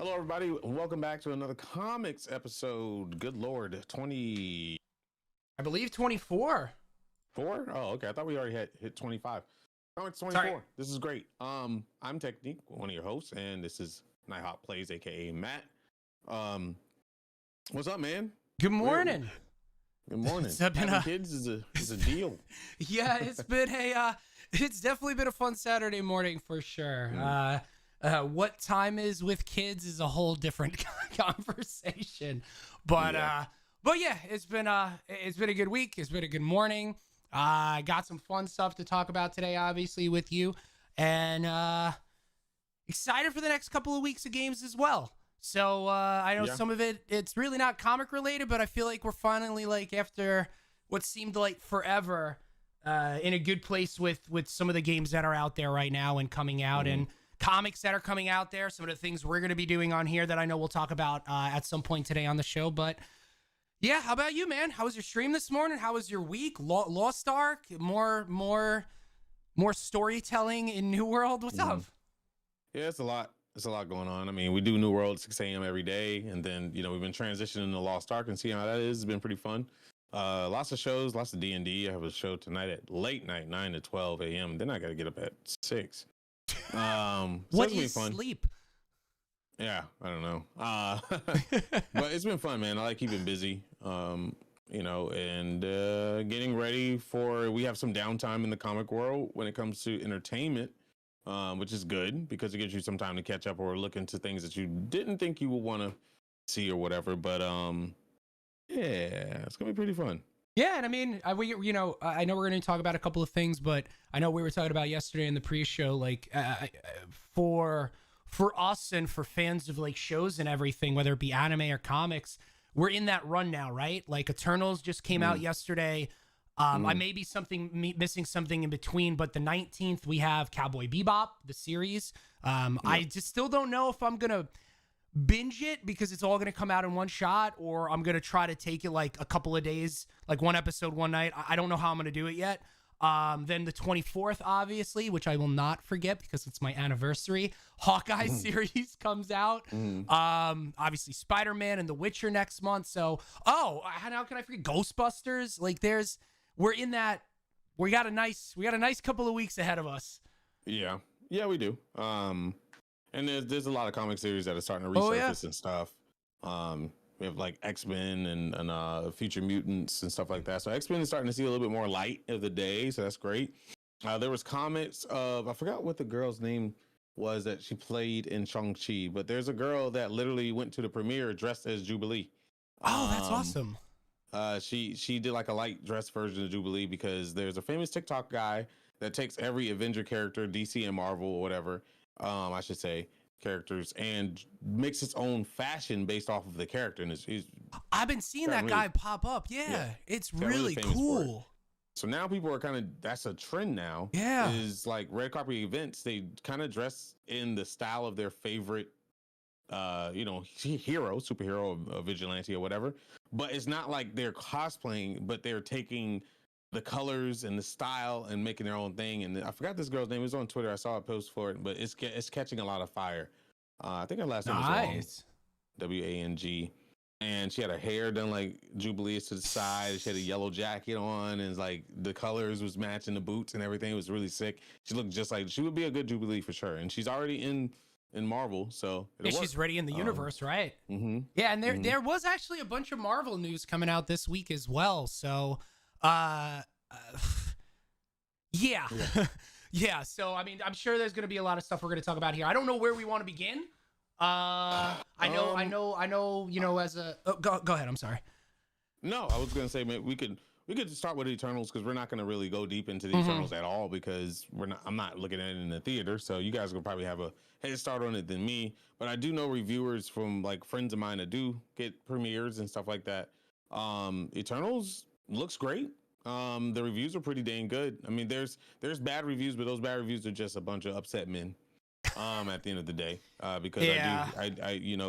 Hello, everybody. Welcome back to another comics episode. Good Lord, 24? I believe 24. Oh, okay. I thought we already had hit 25. No, it's 24. Sorry. This is great. I'm Technique, one of your hosts, and this is Nighthawk Plays, aka Matt. What's up, man? Good morning. Good morning. It's been Having kids is a deal. Yeah, it's definitely been a fun Saturday morning for sure. What time is with kids is a whole different conversation, but yeah, it's been a good week. It's been a good morning. Got some fun stuff to talk about today, obviously with you, and excited for the next couple of weeks of games as well. So I know some of it's really not comic related, but I feel like we're finally, like, after what seemed like forever, in a good place with some of the games that are out there right now and coming out, and comics that are coming out there. Some of the things we're going to be doing on here that I know we'll talk about at some point today on the show. But yeah, how about you, man? How was your stream this morning? How was your week? Lost Ark, more storytelling in New World. What's up? Yeah, it's a lot. There's a lot going on. I mean, we do New World at 6 a.m. every day, and then we've been transitioning to Lost Ark and seeing how that is. It's been pretty fun. Lots of shows, lots of D&D. I have a show tonight at late night, 9 to 12 a.m. Then I got to get up at 6. So What it's been is fun. sleep? Yeah, I don't know. But it's been fun, man. I like keeping busy. And getting ready for. We have some downtime in the comic world when it comes to entertainment. Which is good because it gives you some time to catch up or look into things that you didn't think you would want to see or whatever. But yeah, it's gonna be pretty fun. Yeah, and I mean, I know we're going to talk about a couple of things, but I know we were talking about yesterday in the pre-show, like for us and for fans of like shows and everything, whether it be anime or comics, we're in that run now, right? Like Eternals just came out yesterday. I may be missing something in between, but the 19th we have Cowboy Bebop, the series. I just still don't know if I'm gonna binge it because it's all gonna come out in one shot, or I'm gonna try to take it like a couple of days, like one episode one night. I don't know how I'm gonna do it yet. Then the 24th, obviously, which I will not forget because it's my anniversary, Hawkeye series comes out. Obviously Spider-Man and The Witcher next month. So how can I forget Ghostbusters? Like we got a nice couple of weeks ahead of us. Yeah, we do. And there's a lot of comic series that are starting to resurface and stuff. We have like X-Men and Future Mutants and stuff like that. So X-Men is starting to see a little bit more light of the day, so that's great. There was comics of, I forgot what the girl's name was that she played in Shang-Chi, but there's a girl that literally went to the premiere dressed as Jubilee. Oh, that's awesome. She did like a light dress version of Jubilee because there's a famous TikTok guy that takes every Avenger character, DC and Marvel or whatever, I should say, characters, and makes its own fashion based off of the character. And I've been seeing that guy pop up. Yeah, it's really cool. So now people are kind of, that's a trend now. Yeah. Is like red carpet events, they kind of dress in the style of their favorite superhero, vigilante or whatever, but it's not like they're cosplaying, but they're taking the colors and the style and making their own thing. And I forgot this girl's name. It was on Twitter. I saw a post for it, but it's catching a lot of fire. I think her last name was Wang, and she had her hair done like Jubilee to the side. She had a yellow jacket on, and like the colors was matching the boots and everything. It was really sick. She looked just like, she would be a good Jubilee for sure. And she's already in Marvel, so she's ready in the universe, right? Yeah, and there was actually a bunch of Marvel news coming out this week as well. So yeah. So I mean, I'm sure there's going to be a lot of stuff we're going to talk about here. I don't know where we want to begin. I know. As a go ahead. I'm sorry. No, I was going to say, man, we could start with Eternals because we're not going to really go deep into the Eternals at all because I'm not looking at it in the theater. So you guys will probably have a head start on it than me. But I do know reviewers from like friends of mine that do get premieres and stuff like that. Eternals looks great. The reviews are pretty dang good. I mean, there's bad reviews, but those bad reviews are just a bunch of upset men. At the end of the day, because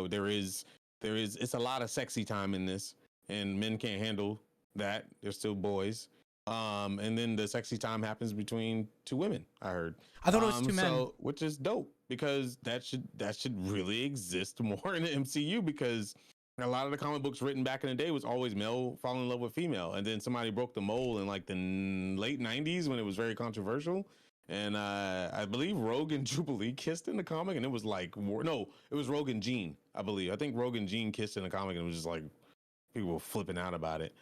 there is it's a lot of sexy time in this, and men can't handle that. They're still boys. And then the sexy time happens between two women. I heard. I thought it was two men. Which is dope. because that should really exist more in the MCU, because a lot of the comic books written back in the day was always male falling in love with female, and then somebody broke the mold in like the late '90s when it was very controversial. And I believe Rogue and Jubilee kissed in the comic, and it was like no, it was Rogue and Jean, I believe. I think Rogue and Jean kissed in the comic, and it was just like people were flipping out about it.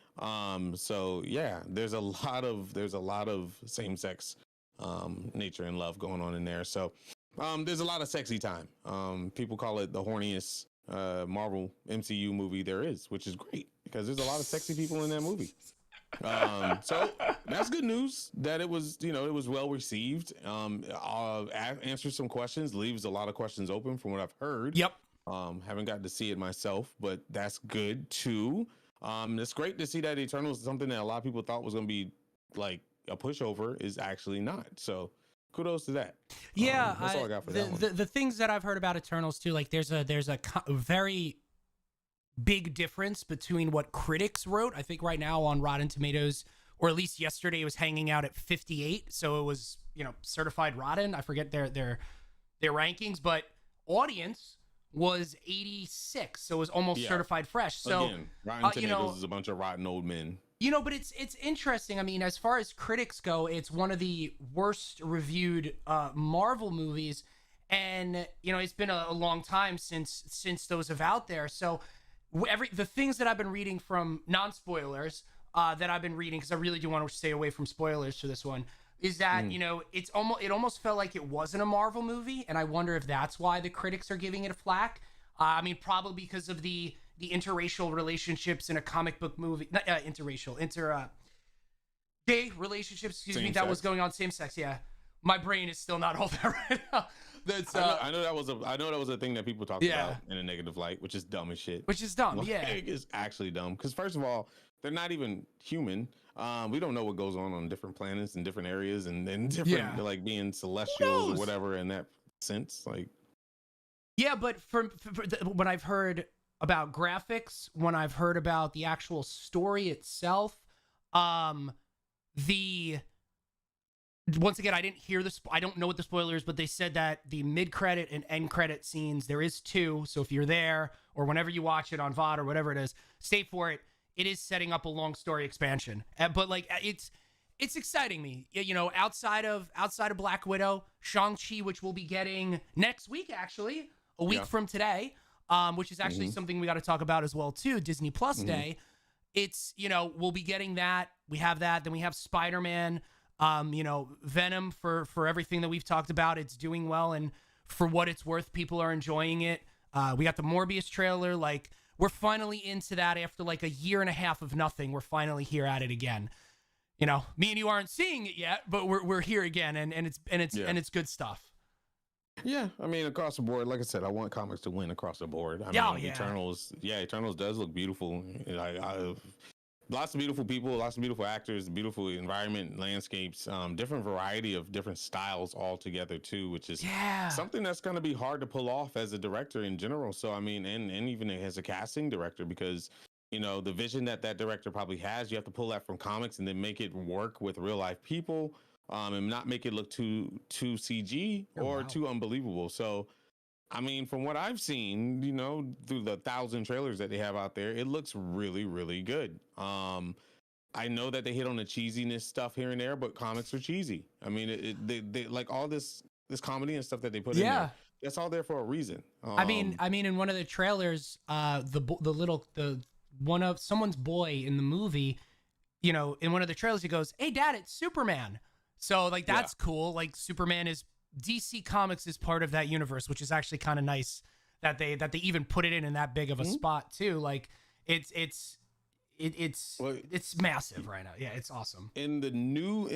So yeah, there's a lot of same sex nature and love going on in there. So there's a lot of sexy time. People call it the horniest Marvel MCU movie there is, which is great because there's a lot of sexy people in that movie. So that's good news that it was, it was well received. Answers some questions, leaves a lot of questions open from what I've heard. Yep. Haven't gotten to see it myself, but that's good too. It's great to see that Eternals, something that a lot of people thought was going to be like a pushover, is actually not. So kudos to that. Yeah, that's all I got for that one. The things that I've heard about Eternals too, like there's a very big difference between what critics wrote. I think right now on Rotten Tomatoes, or at least yesterday, it was hanging out at 58. So it was, certified rotten. I forget their rankings, but audience was 86. So it was almost certified fresh. So again, Rotten Tomatoes is a bunch of rotten old men. But it's interesting. I mean, as far as critics go, it's one of the worst reviewed Marvel movies, and it's been a long time since those have out there. So the things that I've been reading from non-spoilers that I've been reading, because I really do want to stay away from spoilers for this one, is that it almost felt like it wasn't a Marvel movie, and I wonder if that's why the critics are giving it a flack. I mean, probably because of the interracial relationships in a comic book movie, not gay relationships, that was going on, same sex. Yeah, my brain is still not all that right now. That's I know that was a thing that people talked about in a negative light, which is dumb as shit. Which is dumb, yeah. It's actually dumb because first of all, they're not even human. We don't know what goes on different planets and different areas and different like being celestials or whatever in that sense. Like, yeah, but for when I've heard about graphics, when I've heard about the actual story itself, once again, I didn't hear this. I don't know what the spoiler is, but they said that the mid-credit and end-credit scenes, there is 2. So if you're there or whenever you watch it on VOD or whatever it is, stay for it. It is setting up a long story expansion. But like it's exciting me. Outside of Black Widow, Shang-Chi, which we'll be getting next week, actually, a week from today, which is actually something we got to talk about as well too. Disney Plus Day. It's we'll be getting that. We have that. Then we have Spider-Man. Venom, for everything that we've talked about, it's doing well, and for what it's worth, people are enjoying it. We got the Morbius trailer. Like, we're finally into that after like a year and a half of nothing. We're finally here at it again. Me and you aren't seeing it yet, but we're here again, and it's good stuff. Yeah, I mean, across the board, like I said, I want comics to win across the board. Eternals does look beautiful. Lots of beautiful people, lots of beautiful actors, beautiful environment, landscapes, different variety of different styles all together too, which is something that's going to be hard to pull off as a director in general. So, I mean, and even as a casting director, because, the vision that director probably has, you have to pull that from comics and then make it work with real life people, and not make it look too CG or too unbelievable. So, I mean, from what I've seen, through the 1,000 trailers that they have out there, it looks really, really good. I know that they hit on the cheesiness stuff here and there, but comics are cheesy. I mean, they like all this comedy and stuff that they put in there. That's all there for a reason. I mean, in one of the trailers, one of someone's boy in the movie, in one of the trailers, he goes, "Hey, Dad, it's Superman." So like that's cool. Like Superman is. DC Comics is part of that universe, which is actually kind of nice that they even put it in that big of a spot too. Like it's massive right now. Yeah, it's awesome. In the new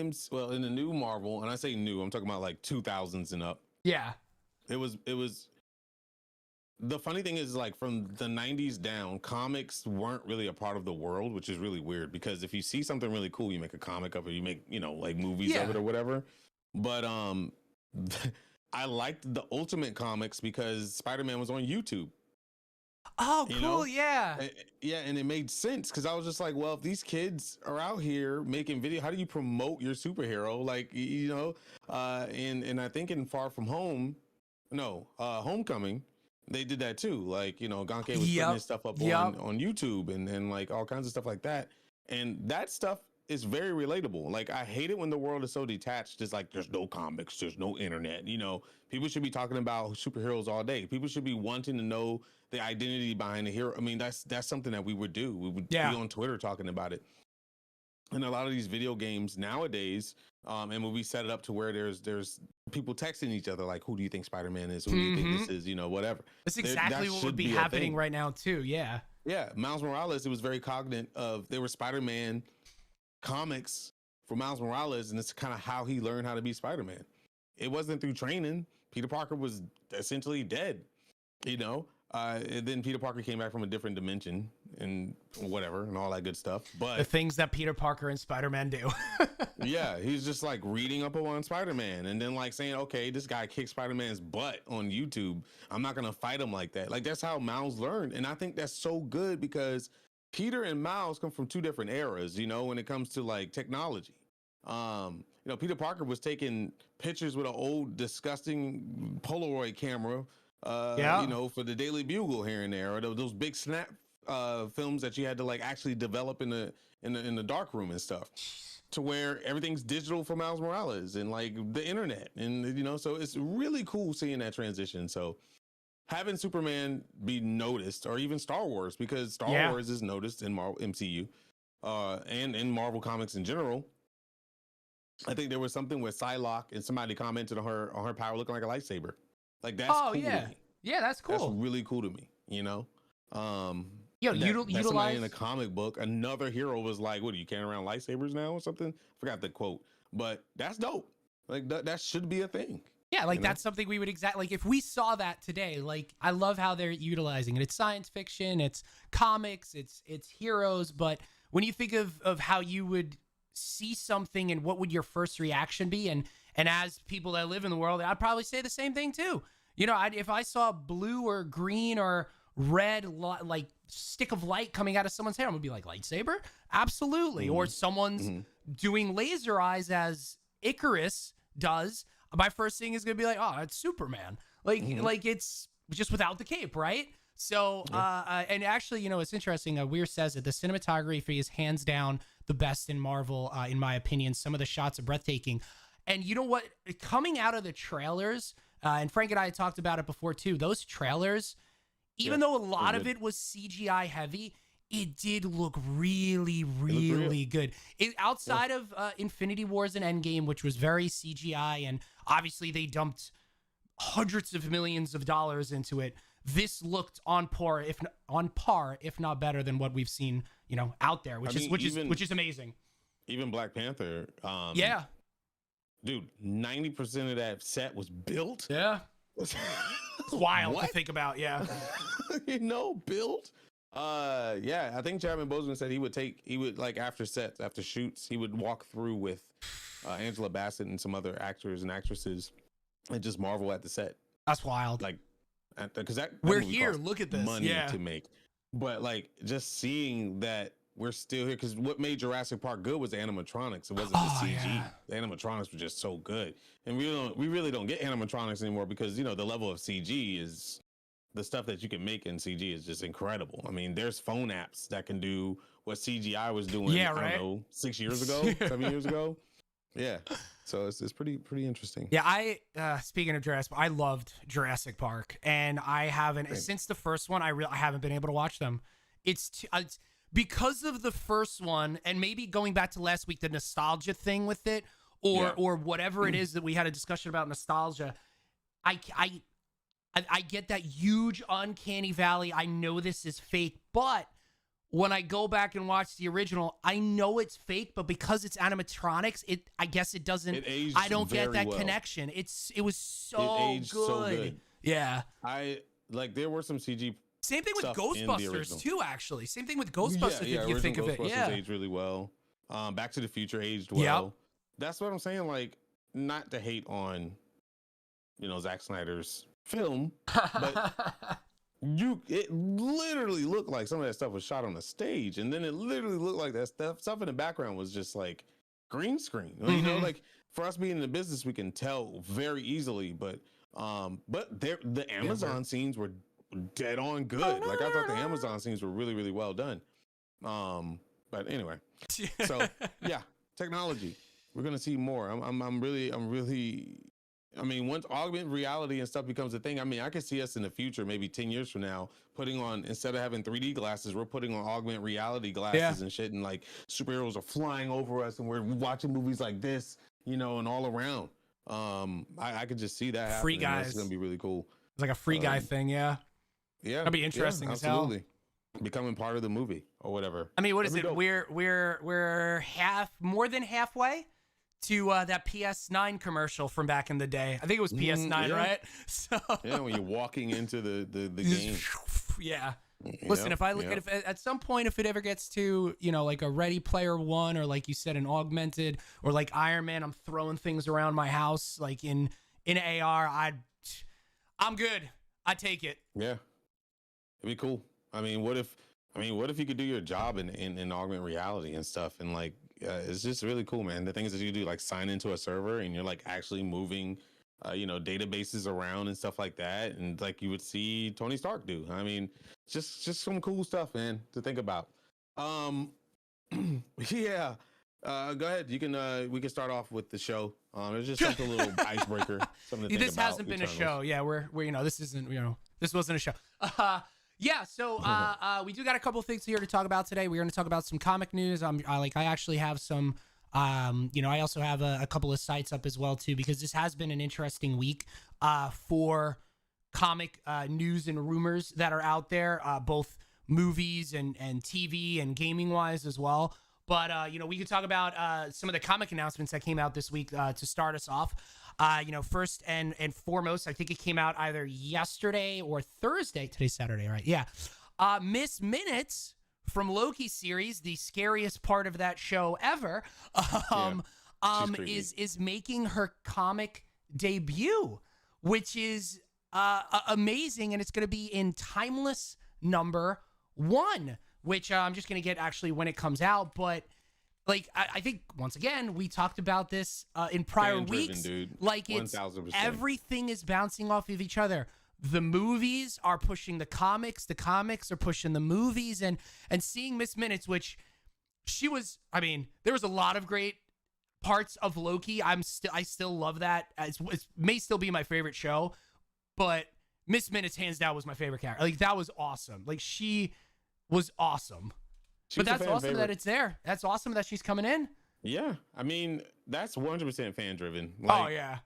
Marvel, and I say new, I'm talking about like 2000s and up. Yeah, it was. The funny thing is, like, from the 90s down, comics weren't really a part of the world, which is really weird because if you see something really cool, you make a comic of it, you make like movies of it or whatever. But I liked the Ultimate Comics because Spider-Man was on YouTube. Oh, cool. Yeah. Yeah. And it made sense because I was just like, well, if these kids are out here making video, how do you promote your superhero? Like, and I think in Far From Home, No, Homecoming, they did that too. Like, you know, Gonke was putting Yep. his stuff up Yep. on YouTube and like all kinds of stuff like that. And that stuff is very relatable. Like, I hate it when the world is so detached. It's like there's no comics, there's no internet. You know, people should be talking about superheroes all day. People should be wanting to know the identity behind the hero. I mean, that's something that we would do. We would be on Twitter talking about it. And a lot of these video games nowadays, and when we set it up to where there's people texting each other like, who do you think Spider-Man is? Who do you think this is? You know, whatever. That's exactly what would be happening right now too. Yeah. Yeah. Miles Morales, it was very cognate of there were Spider-Man comics for Miles Morales, and it's kind of how he learned how to be Spider-Man. It wasn't through training. Peter Parker was essentially dead, you know? And then Peter Parker came back from a different dimension and whatever and all that good stuff. But the things that Peter Parker and Spider-Man do. yeah, he's just like reading up on Spider-Man and then like saying, okay, this guy kicked Spider-Man's butt on YouTube. I'm not going to fight him like that. Like, that's how Miles learned. And I think that's so good because Peter and Miles come from two different eras, you know, when it comes to like technology. You know, Peter Parker was taking pictures with an old disgusting Polaroid camera, you know, for the Daily Bugle here and there, or those big snap films that you had to like actually develop in the dark room and stuff, to where everything's digital for Miles Morales and like the internet, and you know, so it's really cool seeing that transition. So having Superman be noticed, or even Star Wars, because Star Wars is noticed in Marvel MCU, and in Marvel Comics in general. I think there was something with Psylocke and somebody commented on her power looking like a lightsaber. Like, that's cool to me. Yeah, that's cool. That's really cool to me, you know? Utilize somebody in a comic book, another hero was like, what, are you carrying around lightsabers now or something? Forgot the quote. But that's dope. Like, that should be a thing. Yeah, like that's something we would like if we saw that today. Like, I love how they're utilizing it. It's science fiction, it's comics, it's heroes, but when you think of how you would see something and what would your first reaction be, and as people that live in the world, I'd probably say the same thing too. You know, if I saw blue or green or red like stick of light coming out of someone's hair, I'm gonna be like, lightsaber? Absolutely. Or someone's doing laser eyes as Icarus does. My first thing is gonna be like, oh, it's Superman. Like like it's just without the cape, right? So and actually, you know, it's interesting. Weir says that the cinematography is hands down the best in Marvel, in my opinion. Some of the shots are breathtaking. And you know what? Coming out of the trailers, and Frank and I had talked about it before too, those trailers, even though a lot of it was CGI heavy, it did look really, really good. Outside of Infinity Wars and Endgame, which was very CGI, and obviously they dumped hundreds of millions of dollars into it, this looked on par, if not better than what we've seen, you know, out there, which is amazing. Even Black Panther, dude, 90% of that set was built. Yeah, it's wild to think about. Yeah, you know, built. I think Chadwick Boseman said he would like after sets, after shoots, he would walk through with Angela Bassett and some other actors and actresses and just marvel at the set. That's wild. Like, because that we're here. Look at this. Money to make, but like just seeing that we're still here, because what made Jurassic Park good was the animatronics. It wasn't the CG. Yeah. The animatronics were just so good, and we really don't get animatronics anymore because, you know, the level of CG is, the stuff that you can make in CG is just incredible. I mean, there's phone apps that can do what CGI was doing. I don't know, 6 years ago, 7 years ago. Yeah. So it's pretty interesting. Yeah, I speaking of Jurassic, I loved Jurassic Park, and I haven't since the first one. I haven't been able to watch them. It's because of the first one, and maybe going back to last week, the nostalgia thing with it, or whatever it is that we had a discussion about nostalgia. I get that huge uncanny valley. I know this is fake, but when I go back and watch the original, I know it's fake, but because it's animatronics, I guess it doesn't. I don't get that connection. It was so good. Yeah. There were some CG. Same thing with Ghostbusters too, actually. Same thing with Ghostbusters if you think of it. Ghostbusters aged really well. Back to the Future aged well. Yep. That's what I'm saying. Like, not to hate on, you know, Zack Snyder's film, but it literally looked like some of that stuff was shot on a stage, and then it literally looked like that stuff in the background was just like green screen. You know, like, for us being in the business, we can tell very easily, but But the Amazon scenes were dead on good. Like I thought the Amazon scenes were really, really well done. But anyway, so yeah, technology. We're gonna see more. I'm really. I mean, once augmented reality and stuff becomes a thing, I mean, I could see us in the future, maybe 10 years from now, putting on, instead of having 3D glasses, we're putting on augmented reality glasses and shit, and like superheroes are flying over us, and we're watching movies like this, you know, and all around. I could just see that happening. Free guys. That's gonna be really cool. It's like a free guy thing, yeah. Yeah, that'd be interesting as hell. Becoming part of the movie or whatever. I mean, what is it? Dope. We're more than halfway to that PS9 commercial from back in the day. I think it was PS9, right? So yeah, when you're walking into the game. Yeah. Listen, if I look at some point, if it ever gets to, you know, like a Ready Player One, or like you said, an augmented, or like Iron Man, I'm throwing things around my house like in AR, I'm good. I take it. Yeah, it'd be cool. I mean, what if you could do your job in augmented reality and stuff, and like it's just really cool, man. The things that you do, like sign into a server and you're like actually moving you know, databases around and stuff like that, and like you would see Tony Stark do. I mean, just some cool stuff, man, to think about. Yeah. Go ahead. You can we can start off with the show. It's just something a little icebreaker. Something to think this about. hasn't been Eternals. A show. Yeah, we're you know, this isn't, you know, this wasn't a show. Yeah, so we do got a couple things here to talk about today. We're going to talk about some comic news. I actually have some you know, I also have a couple of sites up as well too, because this has been an interesting week for comic news and rumors that are out there, both movies and TV and gaming wise as well. But you know, we could talk about some of the comic announcements that came out this week to start us off. You know, first and foremost, I think it came out either yesterday or Thursday. Today's Saturday, right? Yeah. Miss Minutes from Loki series, the scariest part of that show ever, is making her comic debut, which is amazing, and it's going to be in Timeless #1, which I'm just going to get actually when it comes out, but like, I think, once again, we talked about this in prior weeks. Dude. Like, it's 1000%. Everything is bouncing off of each other. The movies are pushing the comics are pushing the movies, and seeing Miss Minutes, which she was, I mean, there was a lot of great parts of Loki. I still love that. It may still be my favorite show, but Miss Minutes, hands down, was my favorite character. Like, that was awesome. Like, she was awesome. But that's awesome favorite. That it's there. That's awesome that she's coming in. Yeah. I mean, that's 100% fan driven. Like, oh, yeah.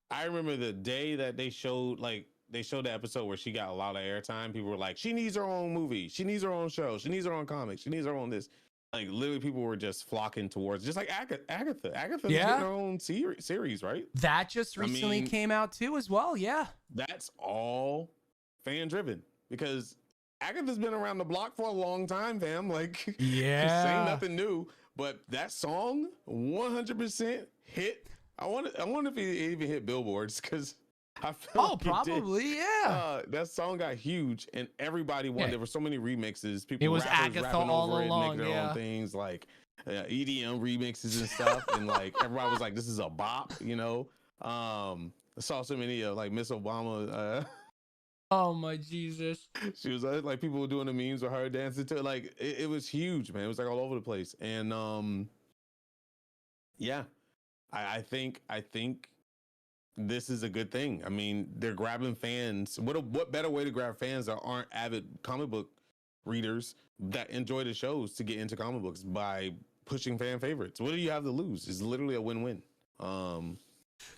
I remember the day that they showed the episode where she got a lot of airtime. People were like, she needs her own movie. She needs her own show. She needs her own comics. She needs her own this. Like, literally, people were just flocking towards, just like Agatha. Agatha's getting her own series, right? That just recently came out too as well. Yeah. That's all fan driven, because Agatha's been around the block for a long time, fam. Like, she's saying nothing new. But that song, 100% hit. I wonder if it even hit billboards, because I feel like probably, yeah. That song got huge, and everybody wanted. There were so many remixes. People, it was Agatha rapping all over along, it, making their own things, like EDM remixes and stuff. And like, everybody was like, "This is a bop," you know. I saw so many of like Miss Obama. Oh my Jesus! She was like, people were doing the memes with her dancing to it. Like, it was huge, man. It was like all over the place. And yeah, I think this is a good thing. I mean, they're grabbing fans. What better way to grab fans that aren't avid comic book readers that enjoy the shows to get into comic books by pushing fan favorites? What do you have to lose? It's literally a win-win.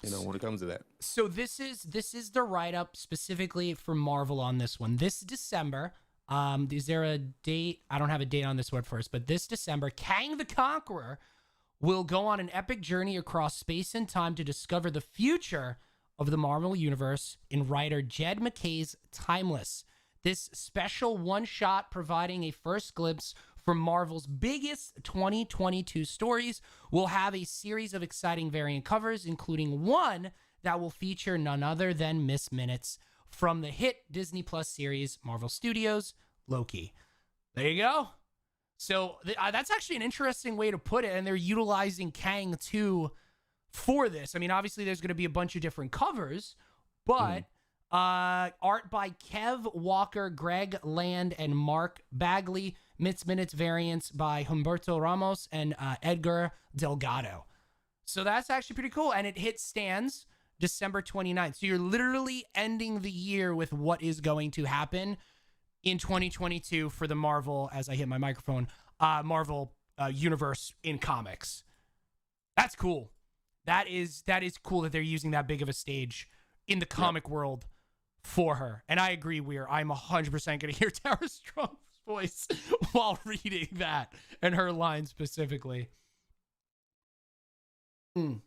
You know, when it comes to that. So this is the write-up specifically for Marvel on this one. This December, is there a date? I don't have a date on this one first, but this December, Kang the Conqueror will go on an epic journey across space and time to discover the future of the Marvel Universe in writer Jed MacKay's Timeless. This special one-shot providing a first glimpse from Marvel's biggest 2022 stories will have a series of exciting variant covers, including one that will feature none other than Miss Minutes from the hit Disney Plus series Marvel Studios' Loki. There you go. So that's actually an interesting way to put it, and they're utilizing Kang too for this. I mean, obviously there's going to be a bunch of different covers, But art by Kev Walker, Greg Land, and Mark Bagley. Minutes variants by Humberto Ramos and Edgar Delgado. So that's actually pretty cool. And it hits stands December 29th. So you're literally ending the year with what is going to happen in 2022 for the Marvel, as I hit my microphone, Marvel universe in comics. That's cool. That is cool that they're using that big of a stage in the comic world for her. And I agree, I'm 100% going to hear Tara Strong's voice while reading that and her line specifically. Ooh.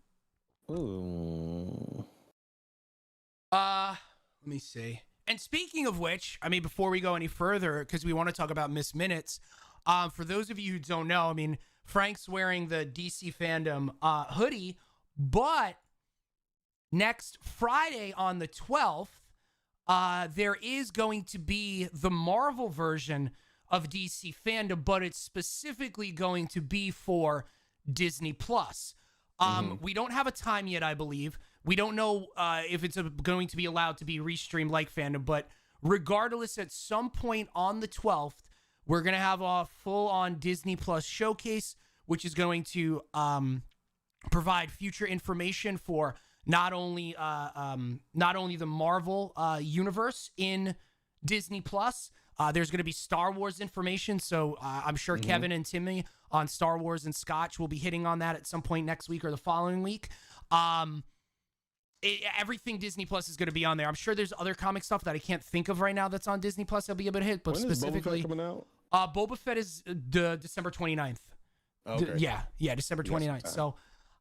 Let me see. And speaking of which, I mean, before we go any further, because we want to talk about Miss Minutes, for those of you who don't know, I mean, Frank's wearing the DC Fandom hoodie, but next Friday on the 12th, there is going to be the Marvel version of DC Fandom, but it's specifically going to be for Disney Plus. We don't have a time yet, I believe. We don't know if it's going to be allowed to be restreamed like Fandom, but regardless, at some point on the 12th, we're going to have a full-on Disney Plus showcase, which is going to provide future information for not only the Marvel universe in Disney Plus. There's going to be Star Wars information, so I'm sure Kevin and Timmy on Star Wars and Scotch will be hitting on that at some point next week or the following week. Everything Disney Plus is going to be on there. I'm sure there's other comic stuff that I can't think of right now that's on Disney Plus that'll be able to hit, but when specifically, is Boba Fett coming out? Boba Fett is December 29th. Okay. Yeah, December 29th. Yes. So,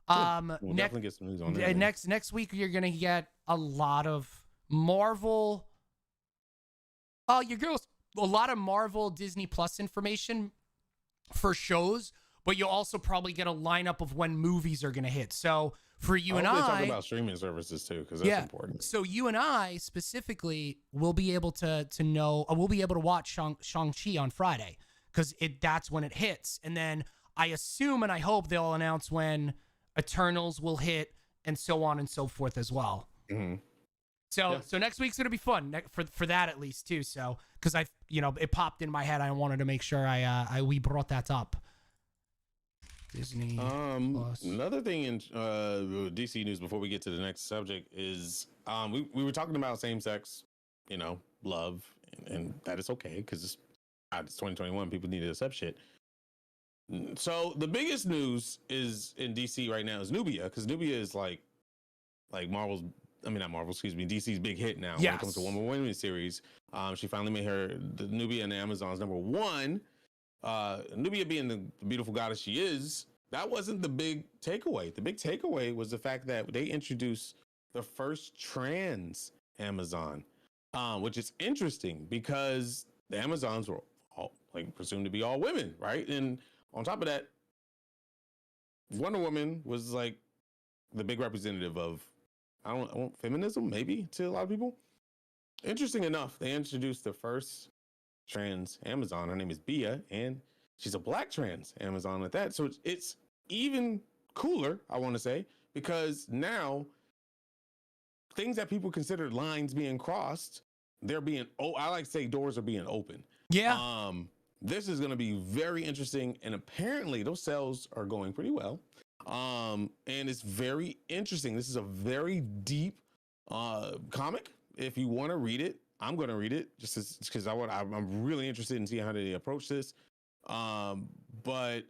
we'll definitely get some news on that. next week you're gonna get a lot of Marvel. A lot of Marvel Disney Plus information for shows, but you'll also probably get a lineup of when movies are gonna hit. So for you and I, talk about streaming services too, because that's important. So you and I specifically will be able to know. We'll be able to watch Shang-Chi on Friday because that's when it hits, and then I assume and I hope they'll announce when Eternals will hit and so on and so forth as well. So next week's gonna be fun for that at least too. So because it popped in my head, I wanted to make sure we brought that up. Disney Plus. Another thing in DC news before we get to the next subject is we were talking about same-sex, love, and that is okay because it's 2021. People need to accept shit. So the biggest news is in DC right now is Nubia, because Nubia is like DC's big hit now when it comes to women series. She finally made the Nubia and Amazon's #1. Nubia being the beautiful goddess she is, that wasn't the big takeaway. The big takeaway was the fact that they introduced the first trans Amazon, which is interesting because the Amazons were all presumed to be all women, right? And on top of that, Wonder Woman was like the big representative of feminism, maybe, to a lot of people. Interesting enough, they introduced the first trans Amazon. Her name is Bia, and she's a black trans Amazon at that. So it's even cooler, I want to say, because now things that people considered lines being crossed, I like to say doors are being open. Yeah. This is going to be very interesting, and apparently those sales are going pretty well. And it's very interesting. This is a very deep comic. If you want to read it, I'm going to read it just because I'm really interested in seeing how they approach this. But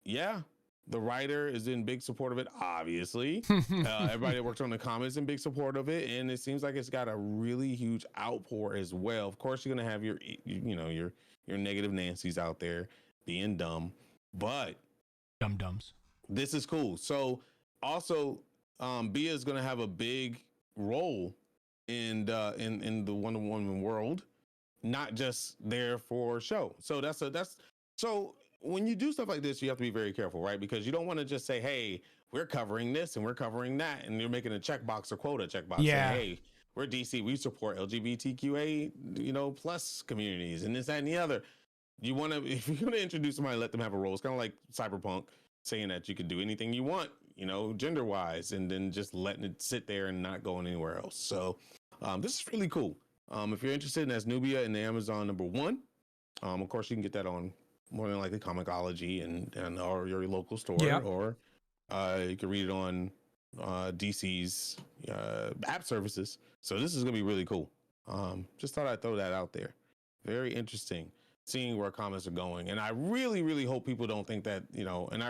yeah, the writer is in big support of it, obviously. Everybody that worked on the comic is in big support of it, and it seems like it's got a really huge outpour as well. Of course, you're going to have your negative Nancy's out there being dumb, but dum-dums. This is cool. So also, Bia is going to have a big role in the Wonder Woman world, not just there for show. So so when you do stuff like this, you have to be very careful, right? Because you don't want to just say, hey, we're covering this and we're covering that, and you're making a checkbox or quota checkbox. Yeah. Saying, hey, we're DC, we support LGBTQA, plus communities and this, that, and the other. You want to, if you're going to introduce somebody, let them have a role. It's kind of like Cyberpunk saying that you can do anything you want, gender wise, and then just letting it sit there and not going anywhere else. So This is really cool. If you're interested in Nubia in the Amazon #1, of course you can get that on more than likely Comixology and or your local store, Yeah. or you can read it on DC's app services. So this is gonna be really cool. Just thought I'd throw that out there. Very interesting seeing where comics are going, and I really, really hope people don't think that, you know. And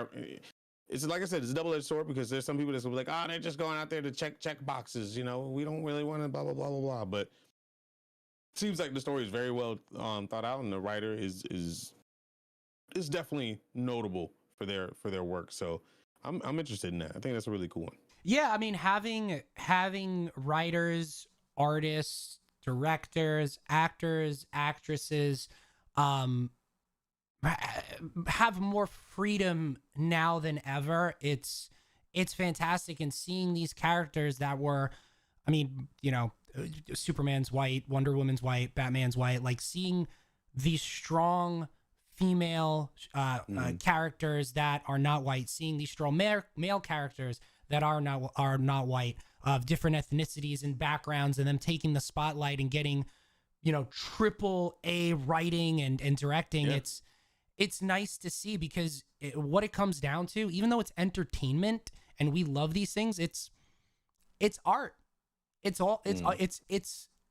it's like I said, it's a double-edged sword, because there's some people that's gonna be like, oh, they're just going out there to check boxes. You know, we don't really want to blah blah blah blah blah. But it seems like the story is very well thought out, and the writer is definitely notable for their work. So I'm interested in that. I think that's a really cool one. Yeah, I mean, having writers, artists, directors, actors, actresses, have more freedom now than ever. It's fantastic, and seeing these characters that were, I mean, you know, Superman's white, Wonder Woman's white, Batman's white, like seeing these strong female characters that are not white, seeing these strong male characters that are not white, of different ethnicities and backgrounds, and them taking the spotlight and getting, you know, triple A writing and directing. Yeah. It's nice to see, because what it comes down to, even though it's entertainment and we love these things, it's art. It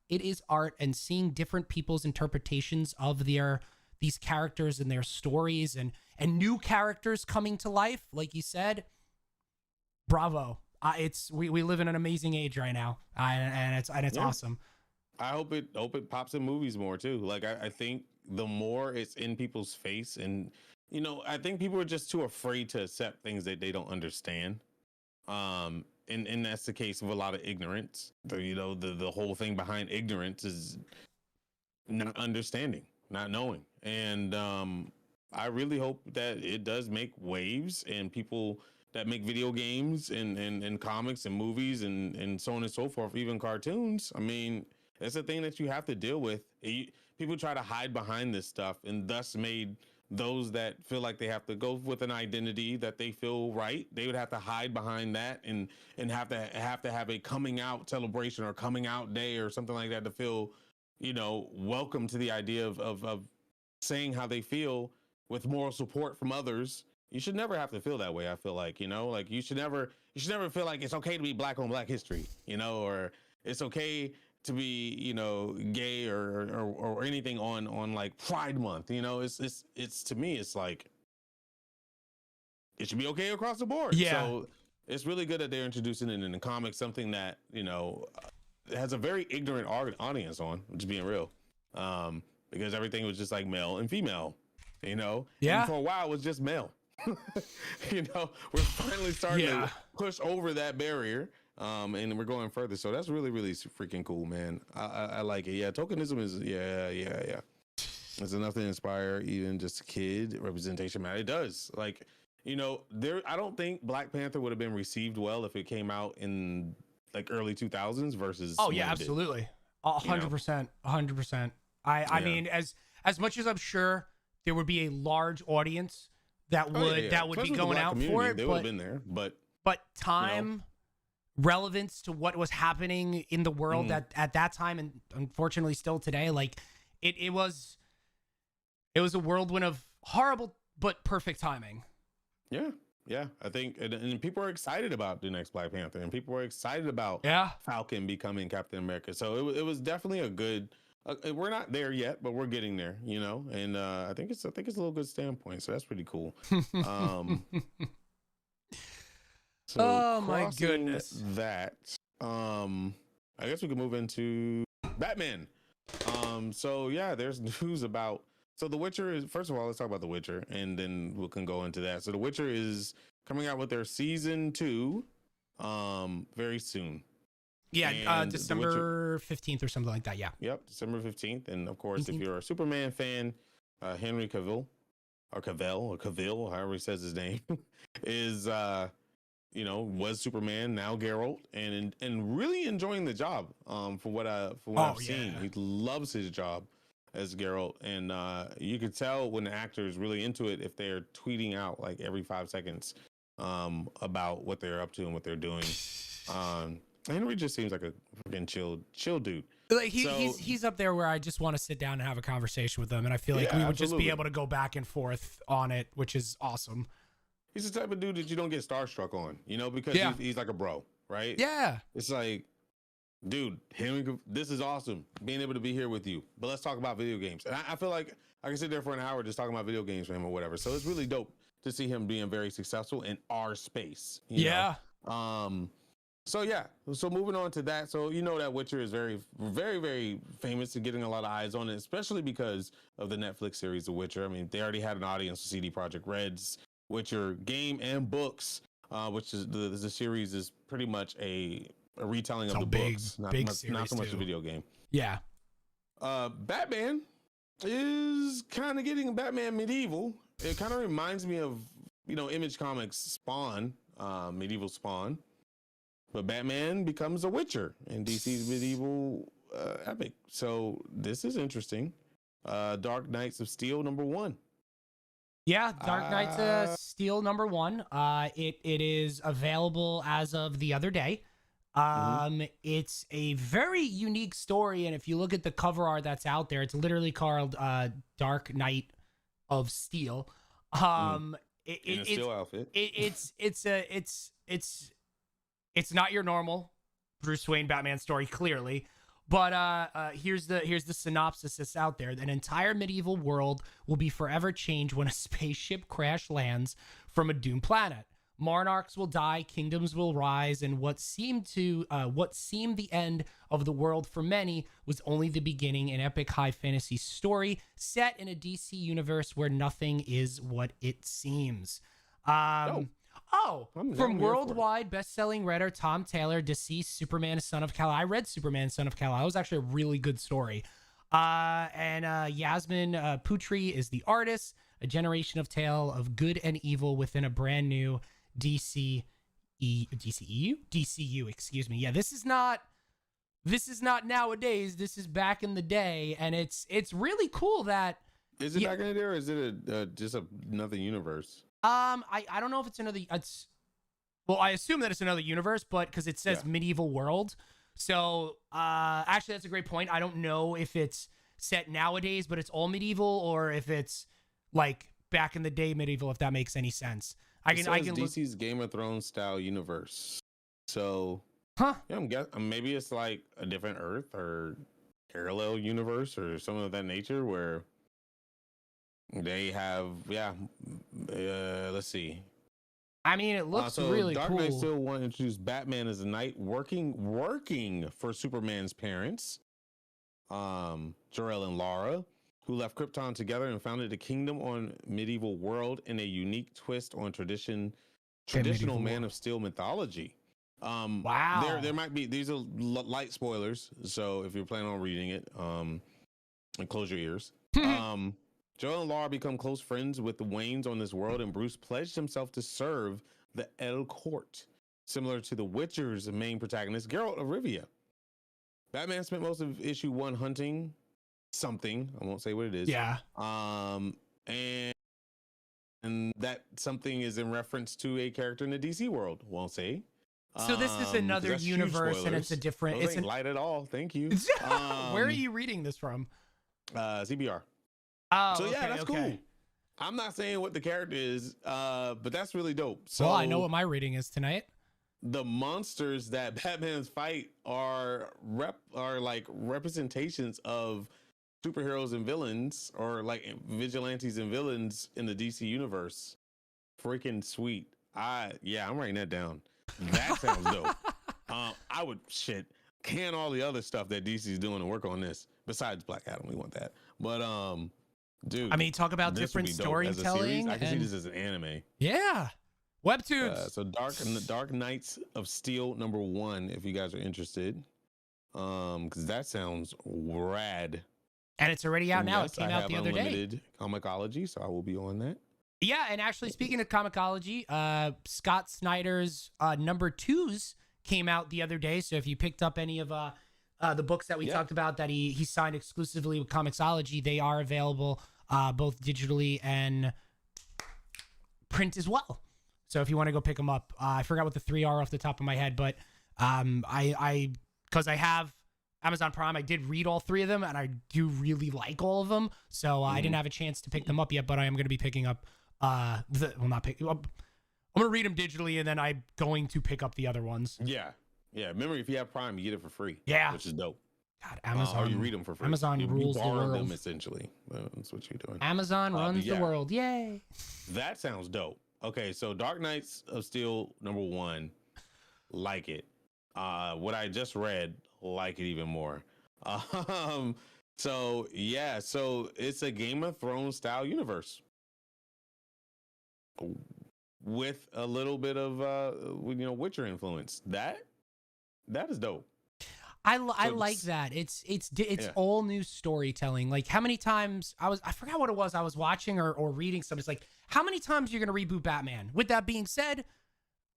is art, and seeing different people's interpretations of these characters and their stories, and new characters coming to life, like you said. Bravo. We live in an amazing age right now, and it's awesome. I hope it pops in movies more too. Like I think the more it's in people's face, and you know, I think people are just too afraid to accept things that they don't understand. And that's the case of a lot of ignorance. The whole thing behind ignorance is not understanding, not knowing. And I really hope that it does make waves, and people that make video games and comics and movies and so on and so forth, even cartoons. I mean, it's a thing that you have to deal with. People try to hide behind this stuff, and thus made those that feel like they have to go with an identity that they feel right. They would have to hide behind that and have to have a coming out celebration or coming out day or something like that to feel, you know, welcome to the idea of saying how they feel with moral support from others. You should never have to feel that way. I feel like, you know, like you should never feel like it's okay to be Black on Black history, you know, or it's okay to be, you know, gay or anything on like Pride Month. You know, it's to me, it's like it should be okay across the board. Yeah. So it's really good that they're introducing it in the comics, something that, you know, has a very ignorant audience on, just being real, because everything was just like male and female, you know. Yeah. And for a while it was just male. You know, we're finally starting to push over that barrier, and we're going further. So that's really, really freaking cool, man. I like it. Yeah, tokenism is yeah. It's enough to inspire even just kid representation, man. It does. Like, you know, I don't think Black Panther would have been received well if it came out in like early 2000s versus. Oh yeah, absolutely, 100%, 100%. I mean, as much as I'm sure there would be a large audience that would Especially be going out for it, they would have been there, but time, you know, relevance to what was happening in the world at that time, and unfortunately still today, like it was a whirlwind of horrible but perfect timing. Yeah, I think, and people are excited about the next Black Panther, and people are excited about Falcon becoming Captain America. So it was definitely a good. We're not there yet, but we're getting there, you know. And I think it's a little good standpoint. So that's pretty cool. So oh my goodness! That I guess we can move into Batman. So yeah, there's news about. So The Witcher is, first of all, let's talk about The Witcher, and then we can go into that. So The Witcher is coming out with their season 2 very soon. Yeah, December 15th or something like that. Yeah. Yep, December 15th. And of course, 15th. If you're a Superman fan, Henry Cavill, however he says his name, is you know, was Superman, now Geralt, and really enjoying the job. From what I've seen, he loves his job as Geralt, and you could tell when the actor is really into it if they're tweeting out like every 5 seconds about what they're up to and what they're doing. Henry just seems like a freaking chill dude. Like he's up there where I just want to sit down and have a conversation with him, and I feel like we would just be able to go back and forth on it, which is awesome. He's the type of dude that you don't get starstruck on, because he's like a bro, right? Yeah. It's like, dude, this is awesome being able to be here with you. But let's talk about video games. And I feel like I can sit there for an hour just talking about video games for him or whatever. So it's really dope to see him being very successful in our space. You know? So moving on to that. So that Witcher is very, very, very famous and getting a lot of eyes on it, especially because of the Netflix series The Witcher. I mean, they already had an audience with CD Projekt Red's Witcher game and books, which is the series is pretty much a retelling of the books, not so much a video game. Yeah. Batman is kind of getting Batman Medieval. It kind of reminds me of Image Comics Spawn, Medieval Spawn. But Batman becomes a Witcher in DC's medieval epic. So this is interesting. Dark Knights of Steel #1. Yeah, Dark Knights of Steel #1. It is available as of the other day. It's a very unique story, and if you look at the cover art that's out there, it's literally called Dark Knight of Steel. In a steel outfit. It's not your normal Bruce Wayne Batman story, clearly. But here's the synopsis that's out there. An entire medieval world will be forever changed when a spaceship crash lands from a doomed planet. Monarchs will die, kingdoms will rise, and what seemed the end of the world for many was only the beginning. An epic high fantasy story set in a DC universe where nothing is what it seems. From worldwide best-selling writer Tom Taylor, deceased Superman, Son of Kal. I read Superman, Son of Kal. That was actually a really good story. And Yasmin Putri is the artist. A generation of tale of good and evil within a brand new DCU. Excuse me. Yeah, this is not nowadays. This is back in the day, and it's really cool that. Is it back in the day, or is it just another universe? I don't know if it's another. I assume that it's another universe, but because it says medieval world. So actually, that's a great point. I don't know if it's set nowadays, but it's all medieval, or if it's like back in the day medieval. If that makes any sense. I can DC's Game of Thrones style universe. So, yeah, I'm guessing maybe it's like a different Earth or parallel universe or something of that nature where they have let's see. I mean, it looks really Dark cool. Knight still want to introduce Batman as a knight working for Superman's parents, Jor-El and Lara, who left Krypton together and founded a kingdom on medieval world in a unique twist on traditional Man of Steel mythology. Wow. There might be, these are light spoilers, so if you're planning on reading it, and close your ears. Joel and Lara become close friends with the Waynes on this world, and Bruce pledged himself to serve the El Court, similar to The Witcher's main protagonist, Geralt of Rivia. Batman spent most of issue 1 hunting something. I won't say what it is. Yeah. And that something is in reference to a character in the DC world. Won't say. So this is another universe, and it's a different. It's light at all. Thank you. Where are you reading this from? CBR. Oh, so yeah, okay, that's cool. I'm not saying what the character is, but that's really dope. So well, I know what my reading is tonight. The monsters that Batman's fight are like representations of superheroes and villains, or like vigilantes and villains in the DC universe. Freaking sweet. I'm writing that down. That sounds dope. I would can all the other stuff that DC's doing and work on this. Besides Black Adam, we want that. But dude, I mean, talk about different storytelling. I can see this as an anime. Yeah, webtoons. So Dark Knights of Steel #1, if you guys are interested, because that sounds rad. And it's already out now. It came out the other day. Unlimited Comixology, so I will be on that. Yeah, and actually, speaking of Comixology, Scott Snyder's #2s came out the other day. So if you picked up any of the books that we talked about that he signed exclusively with Comixology, they are available both digitally and print as well. So if you want to go pick them up, I forgot what the 3 are off the top of my head, but Because I have Amazon Prime, I did read all 3 of them, and I do really like all of them. So I didn't have a chance to pick them up yet, but I am going to be picking up not picking up. I'm going to read them digitally, and then I'm going to pick up the other ones. Yeah. Remember, if you have Prime, you get it for free. Yeah, which is dope. God, Amazon. Or you read them for free. Amazon rules the world. Them essentially. That's what you're doing. Amazon runs the world. Yay! That sounds dope. Okay, so Dark Knights of Steel #1, like it. What I just read, like it even more. So it's a Game of Thrones style universe with a little bit of Witcher influence. That is dope. I like that. It's all new storytelling. Like, how many times I forgot what it was I was watching or reading something. It's like, how many times you're gonna reboot Batman? With that being said,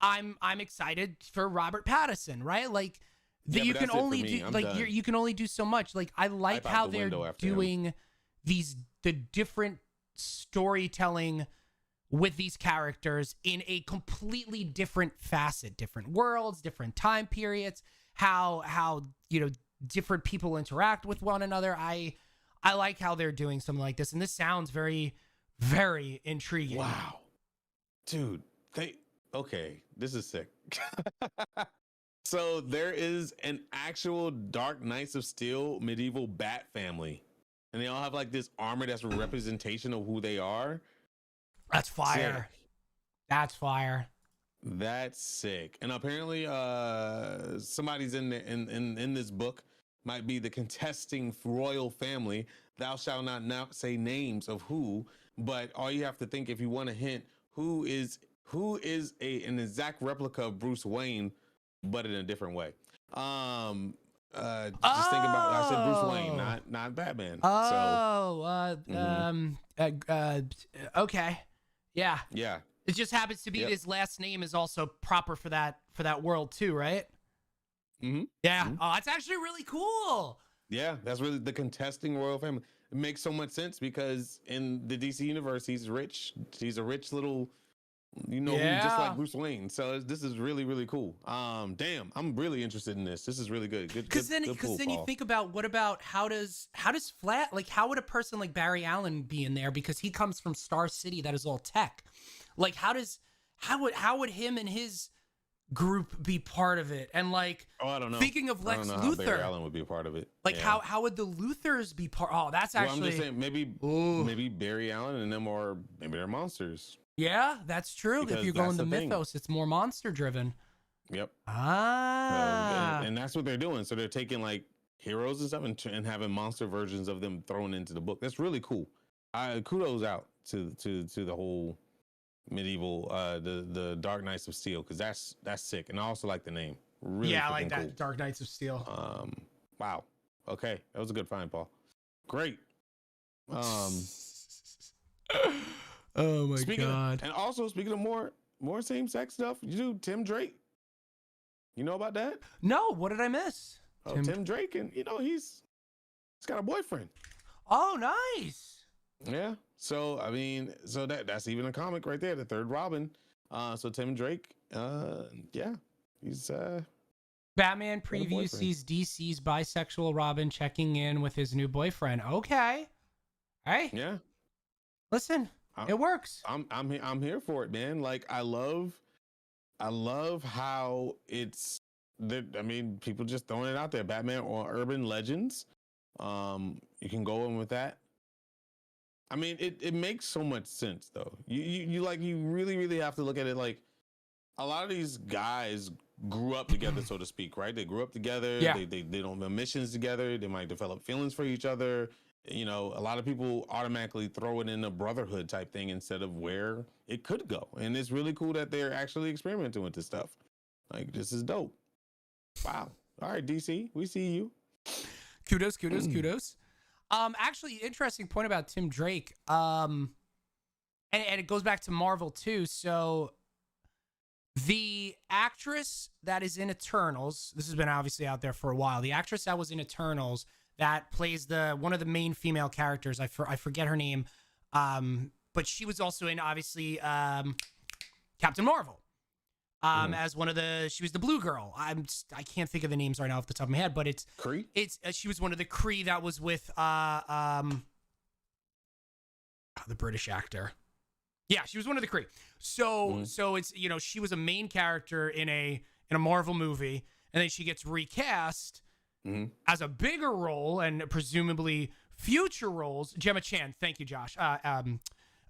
I'm excited for Robert Pattinson, right? Like, you can only do you can only do so much. Like, I like how they're doing the different storytelling with these characters in a completely different facet, different worlds, different time periods, how different people interact with one another. I like how they're doing something like this, and this sounds very, very intriguing. Wow, dude, this is sick. So there is an actual Dark Knights of Steel medieval bat family, and they all have like this armor that's a representation of who they are. That's fire. Sick. That's fire. That's sick. And apparently somebody's in this book might be the contesting royal family. Thou shalt not now say names of who, but all you have to think, if you want a hint, who is an exact replica of Bruce Wayne, but in a different way. Just think about, I said Bruce Wayne, not Batman. Okay. Yeah. Yeah. It just happens to be his last name is also proper for that world too, right? Mm-hmm. Yeah. Mm-hmm. Oh, that's actually really cool. Yeah, that's really the contesting royal family. It makes so much sense because in the DC universe, he's rich. He's a rich little, who, just like Bruce Wayne. So this is really, really cool. Damn, I'm really interested in this. This is really good. Because then you think about how would a person like Barry Allen be in there, because he comes from Star City that is all tech. Like, how would him and his group be part of it? And like, I don't know. Thinking of Lex Luthor, how Barry Allen would be a part of it. Like, how would the Luthors be part? Oh, that's actually. Well, I'm just saying maybe Barry Allen and them, or maybe they're monsters. Yeah, that's true. Because if you're going to mythos, it's more monster driven. Yep. And that's what they're doing. So they're taking like heroes and stuff and having monster versions of them thrown into the book. That's really cool. Kudos out to the whole medieval the Dark Knights of Steel, because that's sick. And I also like the name. Really, I like that, cool. Dark Knights of Steel. Wow. Okay, that was a good find, Paul. Great. Oh my god. And also, speaking of more same-sex stuff, you do Tim Drake. You know about that? No, what did I miss? Tim Drake, and he's got a boyfriend. Oh, nice. Yeah. So I mean, that's even a comic right there, the third Robin. So Tim Drake, he's Batman preview sees DC's bisexual Robin checking in with his new boyfriend. Okay. Hey. Yeah. Listen, it works. I'm here for it, man. Like, I love how it's people just throwing it out there. Batman or urban legends. You can go in with that. I mean, it makes so much sense though. You really, really have to look at it like a lot of these guys grew up together, so to speak, right? They grew up together. Yeah. They don't have missions together. They might develop feelings for each other. A lot of people automatically throw it in a brotherhood type thing instead of where it could go. And it's really cool that they're actually experimenting with this stuff. Like, this is dope. Wow. All right, DC, we see you. Kudos. Actually, interesting point about Tim Drake. And it goes back to Marvel too. So the actress that is in Eternals, this has been obviously out there for a while. The actress that was in Eternals that plays one of the main female characters, I forget her name, but she was also in, obviously, Captain Marvel. as she was the blue girl. I can't think of the names right now off the top of my head, but Kree. She was one of the Kree that was with the British actor. Yeah, she was one of the Kree. So it's, she was a main character in a Marvel movie, and then she gets recast as a bigger role and presumably future roles. Gemma Chan, thank you, Josh.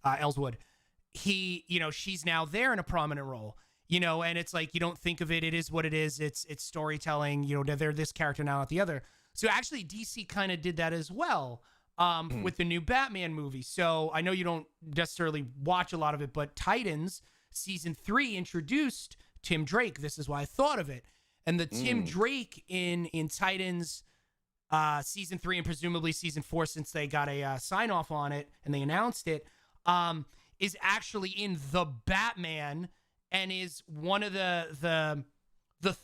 Ellswood. She's now there in a prominent role. And it's like, you don't think of it. It is what it is. It's storytelling. They're this character now, not the other. So actually, DC kind of did that as well. With the new Batman movie. So I know you don't necessarily watch a lot of it, but Titans season 3 introduced Tim Drake. This is why I thought of it. And the Tim Drake in Titans season 3 and presumably season 4, since they got a sign off on it and they announced it, is actually in the Batman and is one of the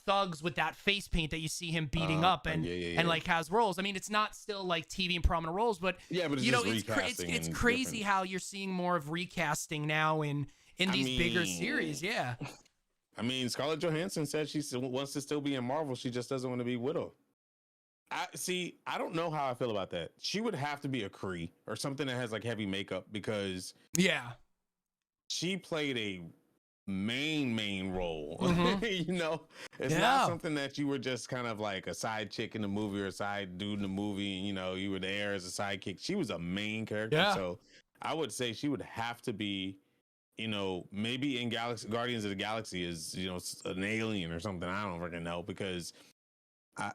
thugs with that face paint that you see him beating up and like has roles. I mean, it's not still like TV and prominent roles, but but it's crazy how you're seeing more of recasting now in these bigger series. Yeah. I mean, Scarlett Johansson said she wants to still be in Marvel. She just doesn't want to be Widow. I don't know how I feel about that. She would have to be a Kree or something that has like heavy makeup, because she played a main role. It's not something that you were just kind of like a side chick in the movie or a side dude in the movie, and you were there as a sidekick. She was a main character. So I would say she would have to be, maybe in Guardians of the Galaxy is, an alien or something. I don't freaking know, because I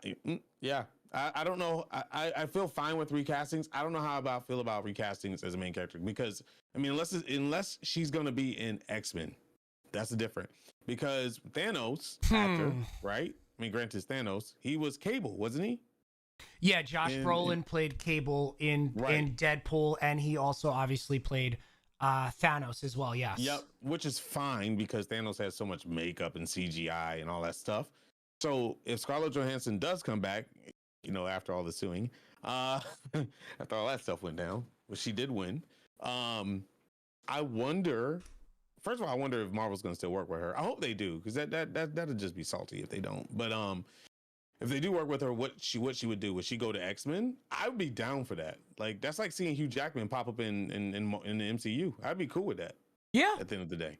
don't know. I feel fine with recastings. I don't know how I feel about recastings as a main character, because I mean, unless she's going to be in X-Men. That's different, because Thanos actor, right? I mean, granted, Thanos, he was Cable, wasn't he? Yeah, Josh Brolin played Cable in Deadpool, and he also obviously played Thanos as well. Yes. Yep, which is fine because Thanos has so much makeup and CGI and all that stuff. So if Scarlett Johansson does come back, after all the suing, after all that stuff went down, which she did win, I wonder. First of all, I wonder if Marvel's going to still work with her. I hope they do, because that'd just be salty if they don't. But if they do work with her, what she would do? Would she go to X-Men? I would be down for that. Like, that's like seeing Hugh Jackman pop up in the MCU. I'd be cool with that. Yeah. At the end of the day.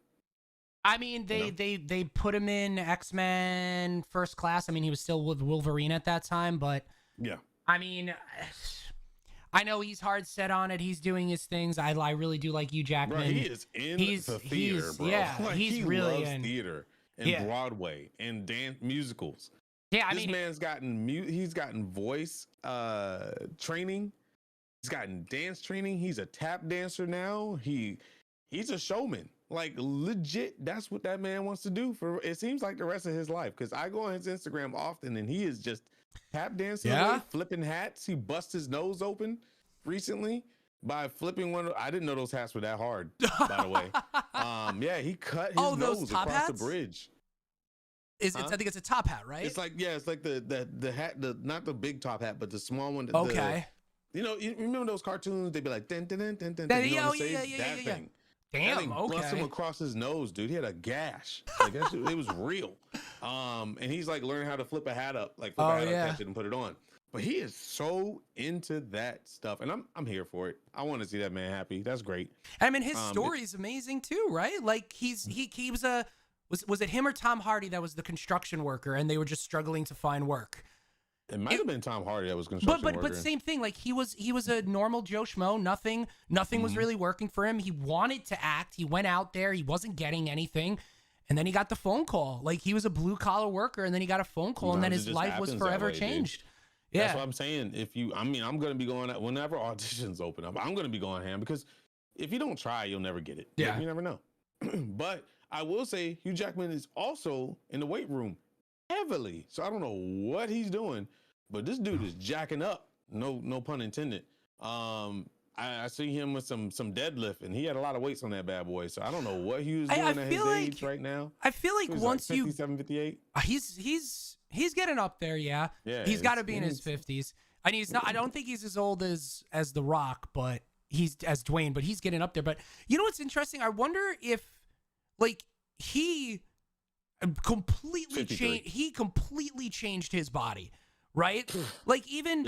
I mean, they put him in X-Men First Class. I mean, he was still with Wolverine at that time, but yeah. I mean, I know he's hard set on it. He's doing his things. I really do like Hugh Jackman. Bro, he is in the theater, bro. Yeah, like, he really loves theater and Broadway and dance musicals. Yeah, this man's gotten voice training. He's gotten dance training. He's a tap dancer now. He's a showman. Like, legit, that's what that man wants to do for, it seems like, the rest of his life. Because I go on his Instagram often, and he is just tap dancing, flipping hats. He bust his nose open recently by flipping one. I didn't know those hats were that hard, by the way. He cut his nose across the bridge. I think it's a top hat, right? It's like the hat, not the big top hat, but the small one. You remember those cartoons? They'd be like, dun, dun, dun, dun, dun, that thing. Damn, that thing bust him across his nose, dude. He had a gash. Like, that shit, it was real. And he's like learning how to flip a hat up, like flip a hat up, catch it, and put it on. But he is so into that stuff, and I'm here for it. I want to see that man happy. That's great. I mean, his story is amazing too, right? Like he was it him or Tom Hardy that was the construction worker, and they were just struggling to find work. It might have been Tom Hardy that was construction worker. But same thing. Like he was a normal Joe Schmo. Nothing was really working for him. He wanted to act. He went out there. He wasn't getting anything, and then he got the phone call. Like he was a blue collar worker, and then he got a phone call, and then his life was forever changed. Dude. Yeah, that's what I'm saying. I'm going to be going whenever auditions open up. I'm going to be going ham, because if you don't try, you'll never get it. Yeah, you never know. But I will say Hugh Jackman is also in the weight room heavily. So I don't know what he's doing, but this dude is jacking up. No pun intended. I see him with some deadlift, and he had a lot of weights on that bad boy. So I don't know what he was doing at his age right now. I feel like once 57, 58. He's getting up there. Yeah. He's got to be in his 50s. And he's not. I don't think he's as old as The Rock, but he's as Dwayne. But he's getting up there. But you know what's interesting? I wonder if, like, completely 53. changed. He completely changed his body, right? Like even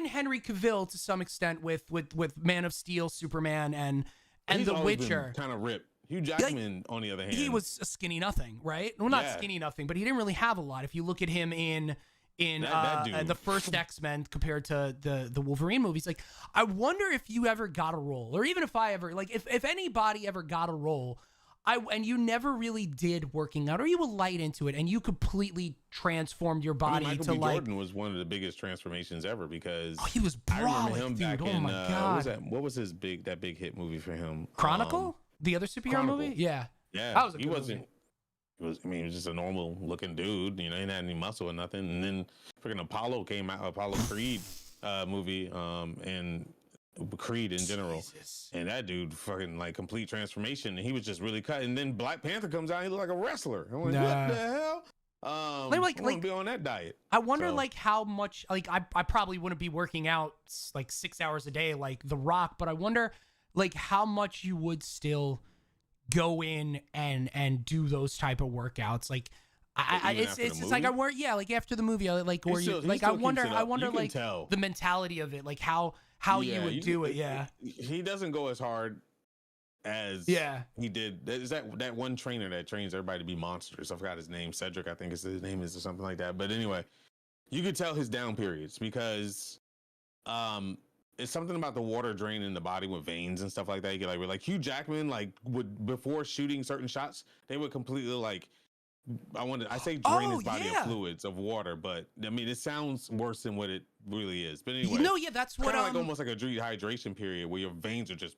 Henry Cavill to some extent with Man of Steel, Superman, and He's The always Witcher. kind of ripped. Hugh Jackman, on the other hand, He was a skinny nothing, right? Well, not Yeah. skinny nothing, but he didn't really have a lot. If you look at him in that dude. the first X-Men compared to the Wolverine movies, like I wonder if you ever got a role, or even if I ever, like if anybody ever got a role, and you never really did working out, or you were light into it and you completely transformed your body Michael to B. like Jordan was one of the biggest transformations ever because he was I remember brolic, him dude. back Oh in my god. what was his big hit movie for him? Chronicle? The other superhero Chronicle. movie? Yeah. Yeah, That was a he good wasn't. movie. He was just a normal looking dude. You know, he didn't have any muscle or nothing. And then freaking Apollo came out, Apollo Creed movie, and Creed in general. Jesus. And that dude fucking like complete transformation. And he was just really cut. And then Black Panther comes out, he looked like a wrestler. I'm like, Nah. what the hell? I want to be on that diet. I wonder So- like how much like I probably wouldn't be working out like 6 hours a day like The Rock, but I wonder like how much you would still go in and do those type of workouts. Like Even it's after the like I movie? work like after the movie like or He you still like keeps I wonder it up. You can like tell. the mentality of it, like how you would do it. Yeah. He doesn't go as hard as Yeah. he did. Is that one trainer that trains everybody to be monsters? I forgot his name. Cedric, I think his name is, or something like that. But anyway, you could tell his down periods because it's something about the water drain in the body with veins and stuff like that. You get like Hugh Jackman, like would before shooting certain shots, they would completely like I say drain his body of fluids of water, but I mean it sounds worse than what it really is. But anyway, that's what like almost like a dehydration period where your veins are just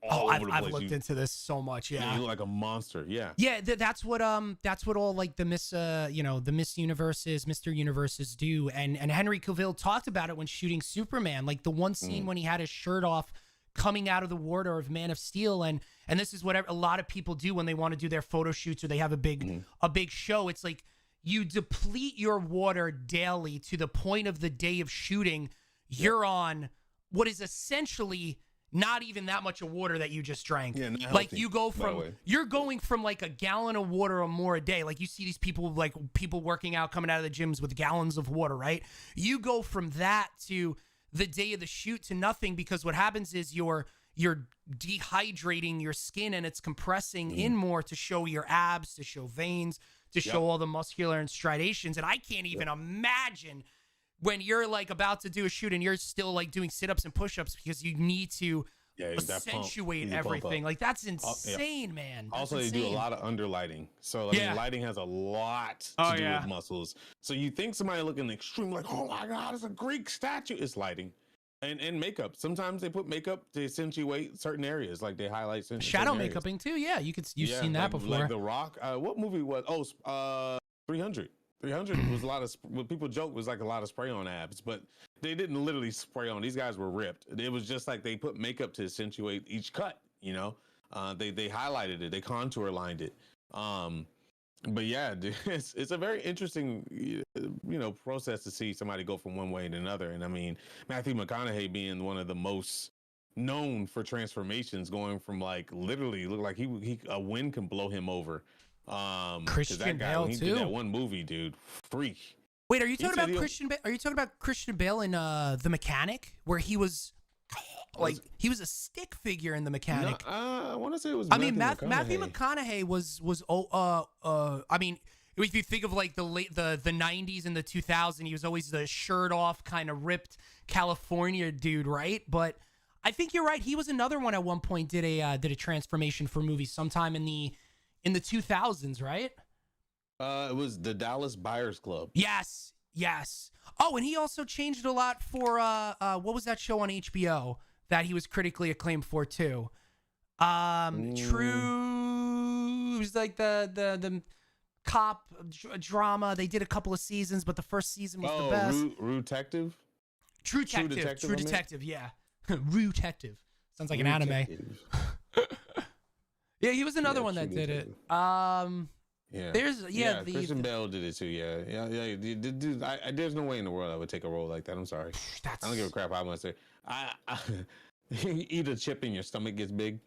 all I've over the place. I've looked into this so much. You look like a monster. Yeah. Yeah, that's what all like the Miss the Miss Universes, Mr. Universes do, and Henry Cavill talked about it when shooting Superman, like the one scene when he had his shirt off coming out of the water of Man of Steel, and this is what a lot of people do when they want to do their photo shoots or they have a big show. It's like you deplete your water daily to the point of the day of shooting. You're on what is essentially not even that much of water that you just drank. Yeah, not like healthy, you go by the from way. you're going from like a gallon of water or more a day. Like you see these people working out coming out of the gyms with gallons of water, right? You go from that to the day of the shoot to nothing, because what happens is you're dehydrating your skin and it's compressing in more to show your abs, to show veins, to show all the muscular and striations. And I can't even imagine when you're like about to do a shoot and you're still like doing sit-ups and push-ups because you need to accentuate everything. Like that's insane, man. That's Also, insane. they do a lot of underlighting. So I mean, lighting has a lot to do with muscles. So you think somebody looking extreme, like, oh my God, it's a Greek statue. It's lighting. And makeup. Sometimes they put makeup to accentuate certain areas, like they highlight shadow certain areas. makeuping too. Yeah, you've seen that before. Like The Rock. What movie was? 300. 300 was a lot of what people joke was like a lot of spray on abs, but they didn't literally spray on. These guys were ripped. It was just like they put makeup to accentuate each cut. You know, they highlighted it, they contour lined it. But yeah, it's a very interesting, process to see somebody go from one way to another. And I mean, Matthew McConaughey being one of the most known for transformations, going from like literally look like he a wind can blow him over. Christian Bale he too. did that one movie, dude, freak. Wait, are you talking about Christian? Are you talking about Christian Bale in The Mechanic, where he was like he was a stick figure in The Mechanic? No, I want to say it was. Matthew McConaughey was I mean, if you think of like the 90s and the 2000s, he was always the shirt off kind of ripped California dude, right? But I think you're right. He was another one at one point did a transformation for movies sometime in the 2000s, right? It was the Dallas Buyers Club. Yes. Oh, and he also changed a lot for what was that show on HBO that he was critically acclaimed for too? True. It was like the cop drama. They did a couple of seasons, but the first season was the best. True Detective. Yeah. Rue Detective. Sounds like an anime. Yeah, he was another one that did it. Yeah. There's Christian Bale did it too. Yeah. Dude, there's no way in the world I would take a role like that. I'm sorry. I don't give a crap how much say. You eat a chip and your stomach gets big.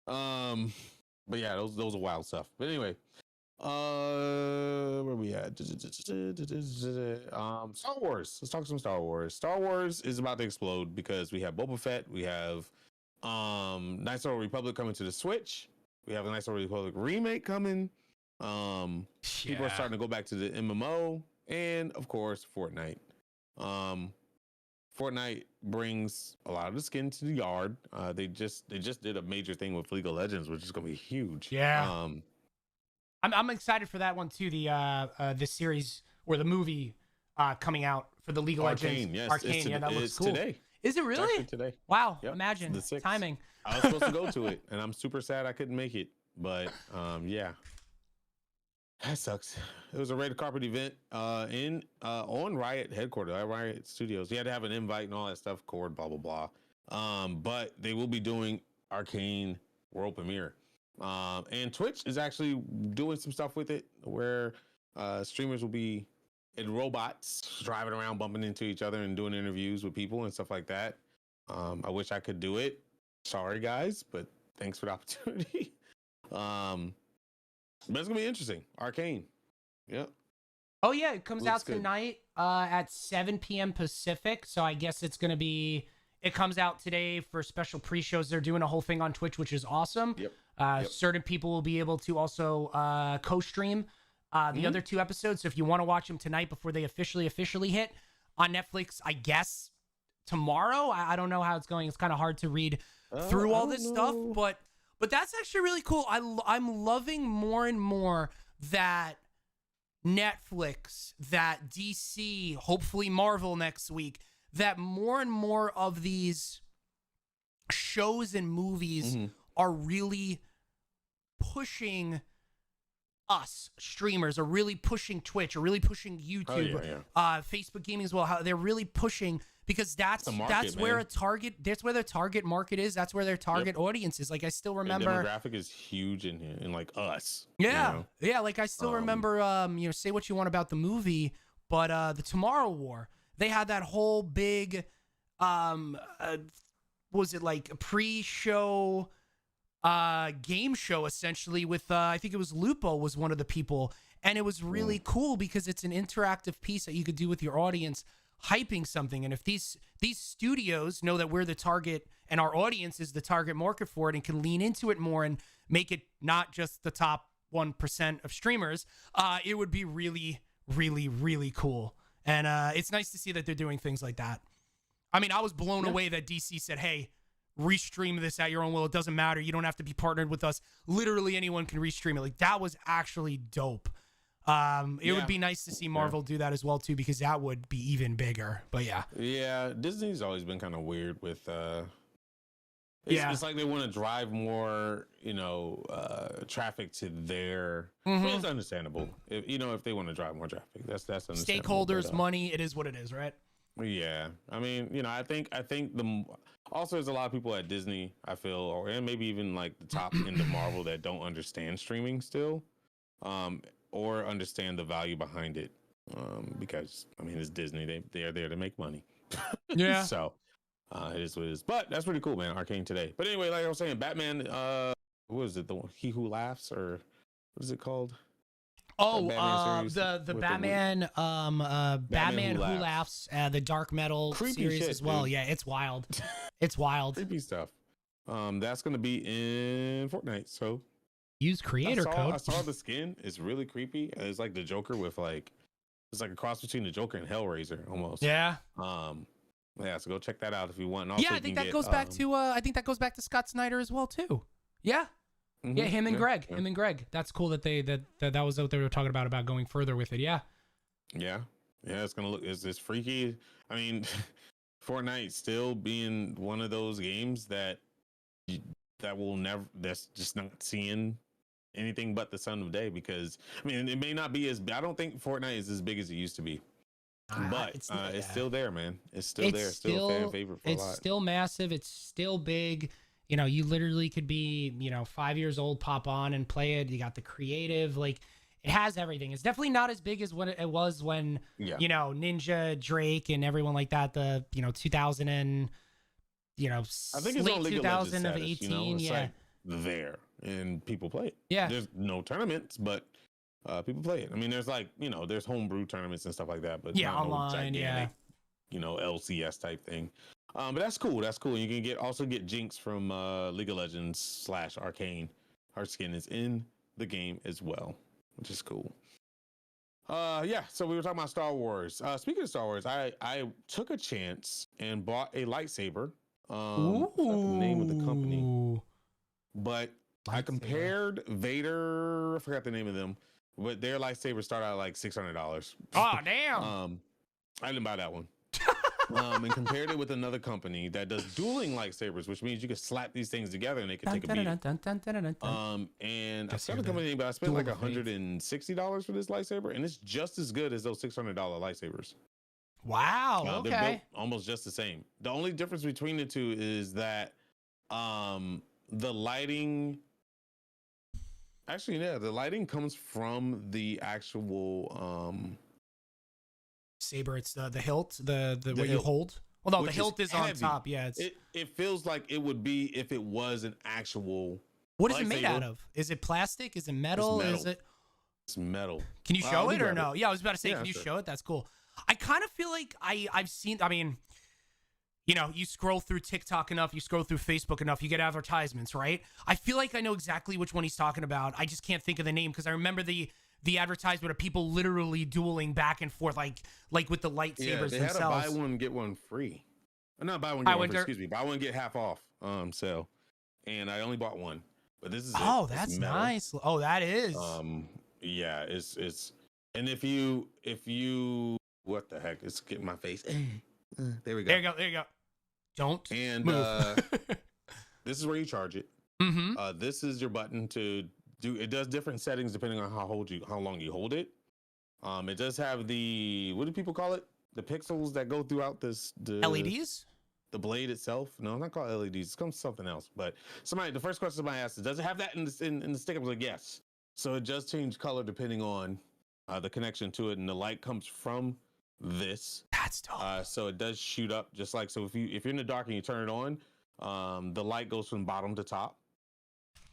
But yeah, those are wild stuff. But anyway, Where we at? Star Wars. Let's talk some Star Wars. Star Wars is about to explode because we have Boba Fett. We have Knights of the Republic coming to the Switch. We have a Knights of the Republic remake coming. People are starting to go back to the MMO, and of course, Fortnite. Fortnite brings a lot of the skin to the yard. They just did a major thing with League of Legends, which is going to be huge. Yeah. I'm excited for that one too. The series or the movie coming out for the League of Legends. Yes, Arcane. Yeah, that looks cool. Today. Is it really? Today. Wow. Yep. Imagine timing. I was supposed to go to it, and I'm super sad I couldn't make it. But yeah, that sucks. It was a red carpet event on Riot headquarters, at Riot Studios. You had to have an invite and all that stuff, cord, blah blah blah. But they will be doing Arcane world premiere. And Twitch is actually doing some stuff with it where streamers will be in robots driving around, bumping into each other and doing interviews with people and stuff like that. I wish I could do it. Sorry, guys, but thanks for the opportunity. But it's gonna be interesting. Arcane. Yep. Oh yeah, it comes out tonight at 7 p.m. Pacific. So I guess it's gonna be. It comes out today for special pre-shows. They're doing a whole thing on Twitch, which is awesome. Yep. Certain people will be able to also co-stream the other 2 episodes. So if you want to watch them tonight before they officially hit on Netflix, I guess tomorrow. I don't know how it's going. It's kind of hard to read through all this stuff, but that's actually really cool. I'm loving more and more that Netflix, that DC, hopefully Marvel next week, that more and more of these shows and movies are really pushing us streamers, are really pushing Twitch, are really pushing YouTube, Facebook gaming as well. How they're really pushing, because that's where the target market is. That's where their target audience is. Like I still remember, the demographic is huge in here, and like us. Yeah, you know? yeah. Like I still remember. Say what you want about the movie, but the Tomorrow War, they had that whole big, was it like a pre-show game show essentially with I think it was Lupo was one of the people, and it was really cool because it's an interactive piece that you could do with your audience, hyping something. And if these studios know that we're the target and our audience is the target market for it and can lean into it more and make it not just the top 1% of streamers, it would be really, really, really cool. And it's nice to see that they're doing things like that. I mean, I was blown away that DC said, hey, restream this at your own will. It doesn't matter. You don't have to be partnered with us. Literally anyone can restream it. Like, that was actually dope. It would be nice to see Marvel do that as well too, because that would be even bigger. But yeah, Disney's always been kind of weird with it's like they want to drive more traffic to their it's understandable if they want to drive more traffic. That's understandable. Stakeholders, money, it is what it is, right? Yeah, I mean, I think also there's a lot of people at Disney, I feel, and maybe even like the top end of Marvel that don't understand streaming still, or understand the value behind it, because I mean it's Disney, they are there to make money. Yeah. So it is what it is, but that's pretty cool, man. Arcane today, but anyway, like I was saying, Batman. What is it? The one, He Who Laughs, or what is it called? Oh, the Batman, Batman Who Laughs, the Dark Metal Creepy series shit, as well. dude. Yeah, it's wild. It's wild. Creepy stuff. That's gonna be in Fortnite. So use creator code. I saw the skin. It's really creepy. It's like the Joker with it's like a cross between the Joker and Hellraiser almost. Yeah. Yeah. So go check that out if you want. And also I think that goes back to. I think that goes back to Scott Snyder as well too. Yeah. Yeah, him and Greg. Him and Greg. That's cool that that was what they were talking about going further with it. Yeah. Yeah. It's gonna look. It's freaky. I mean, Fortnite still being one of those games that will never. That's just not seeing anything but the sun of day, because I mean it may not be as. I don't think Fortnite is as big as it used to be. But it's still there, man. It's still there. Still a fan favorite for a lot. It's still massive. It's still big. You literally could be, 5 years old, pop on and play it. You got the creative, like it has everything. It's definitely not as big as what it was when, Ninja, Drake, and everyone like that. The 2000 and I think it's late on League 2018. It's like there and people play it. Yeah, there's no tournaments, but people play it. I mean, there's like, there's homebrew tournaments and stuff like that, but Yeah, not online, no gigantic, LCS type thing. But that's cool. That's cool. You can also get Jinx from League of Legends / Arcane. Her skin is in the game as well, which is cool. Yeah. So we were talking about Star Wars. Speaking of Star Wars, I took a chance and bought a lightsaber. I forgot the name of the company, but I compared Vader. I forgot the name of them, but their lightsabers start out like $600. Oh damn! I didn't buy that one. And compared it with another company that does dueling lightsabers, which means you can slap these things together and they can take a beating. And I forgot the company name, but I spent like $160 for this lightsaber, and it's just as good as those $600 lightsabers. Wow. Okay. They're built almost just the same. The only difference between the two is that the lighting. Actually, yeah, the lighting comes from the actual saber. It's the hilt, the what hilt, you hold. Well, no, the hilt is heavy. on top. Yeah, it feels like it would be if it was an actual. What is it made out of? Is it plastic? Is it metal? It's metal. Can you show it or no? Yeah, I was about to say, can you show it? That's cool. I kind of feel like I've seen. I mean, you scroll through TikTok enough, you scroll through Facebook enough, you get advertisements, right? I feel like I know exactly which one he's talking about. I just can't think of the name because I remember the advertisement of people literally dueling back and forth, like with the lightsabers they themselves. Had a buy one get one free. Not buy one get one free. Excuse me, buy one get half off. Sale, and I only bought one. But this is that's nice. Oh, that is. Yeah, it's and if you what the heck? It's getting my face. There we go. There you go. Don't move. This is where you charge it. Mm-hmm. This is your button to do. It does different settings depending on how long you hold it. It does have what do people call it? The pixels that go throughout the LEDs. The blade itself. No, it's not called LEDs. It's called something else. But the first question somebody asked is, does it have that in the stick? I was like, yes. So it does change color depending on the connection to it, and the light comes from this. That's dope. So it does shoot up just like, so if you're in the dark and you turn it on, the light goes from bottom to top,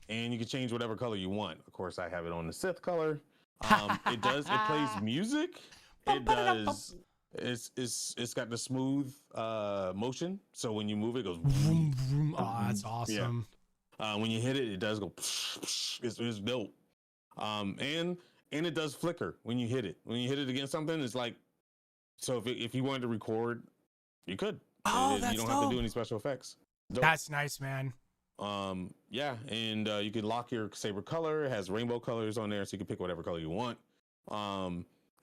and you can change whatever color you want. Of course, I have it on the Sith color. It plays music. It does. It's got the smooth motion, so when you move it goes vroom, vroom. Oh, that's awesome. Yeah. When you hit it, it does go. It's dope. And it does flicker when you hit it. When you hit it against something, it's like, so if you wanted to record, you could. Oh, that's you don't dope. have to do any special effects. Dope. That's nice, man. Yeah, and you can lock your saber color. It has rainbow colors on there, so you can pick whatever color you want.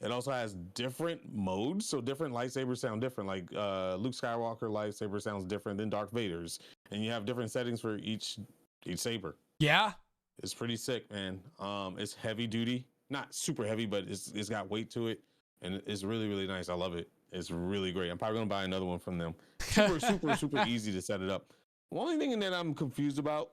It also has different modes, so different lightsabers sound different. Like Luke Skywalker lightsaber sounds different than Darth Vader's, and you have different settings for each saber. Yeah, it's pretty sick, man. It's heavy duty, not super heavy, but it's got weight to it, and it's really, really nice. I love it. It's really great. I'm probably gonna buy another one from them. Super easy to set it up. The only thing that I'm confused about,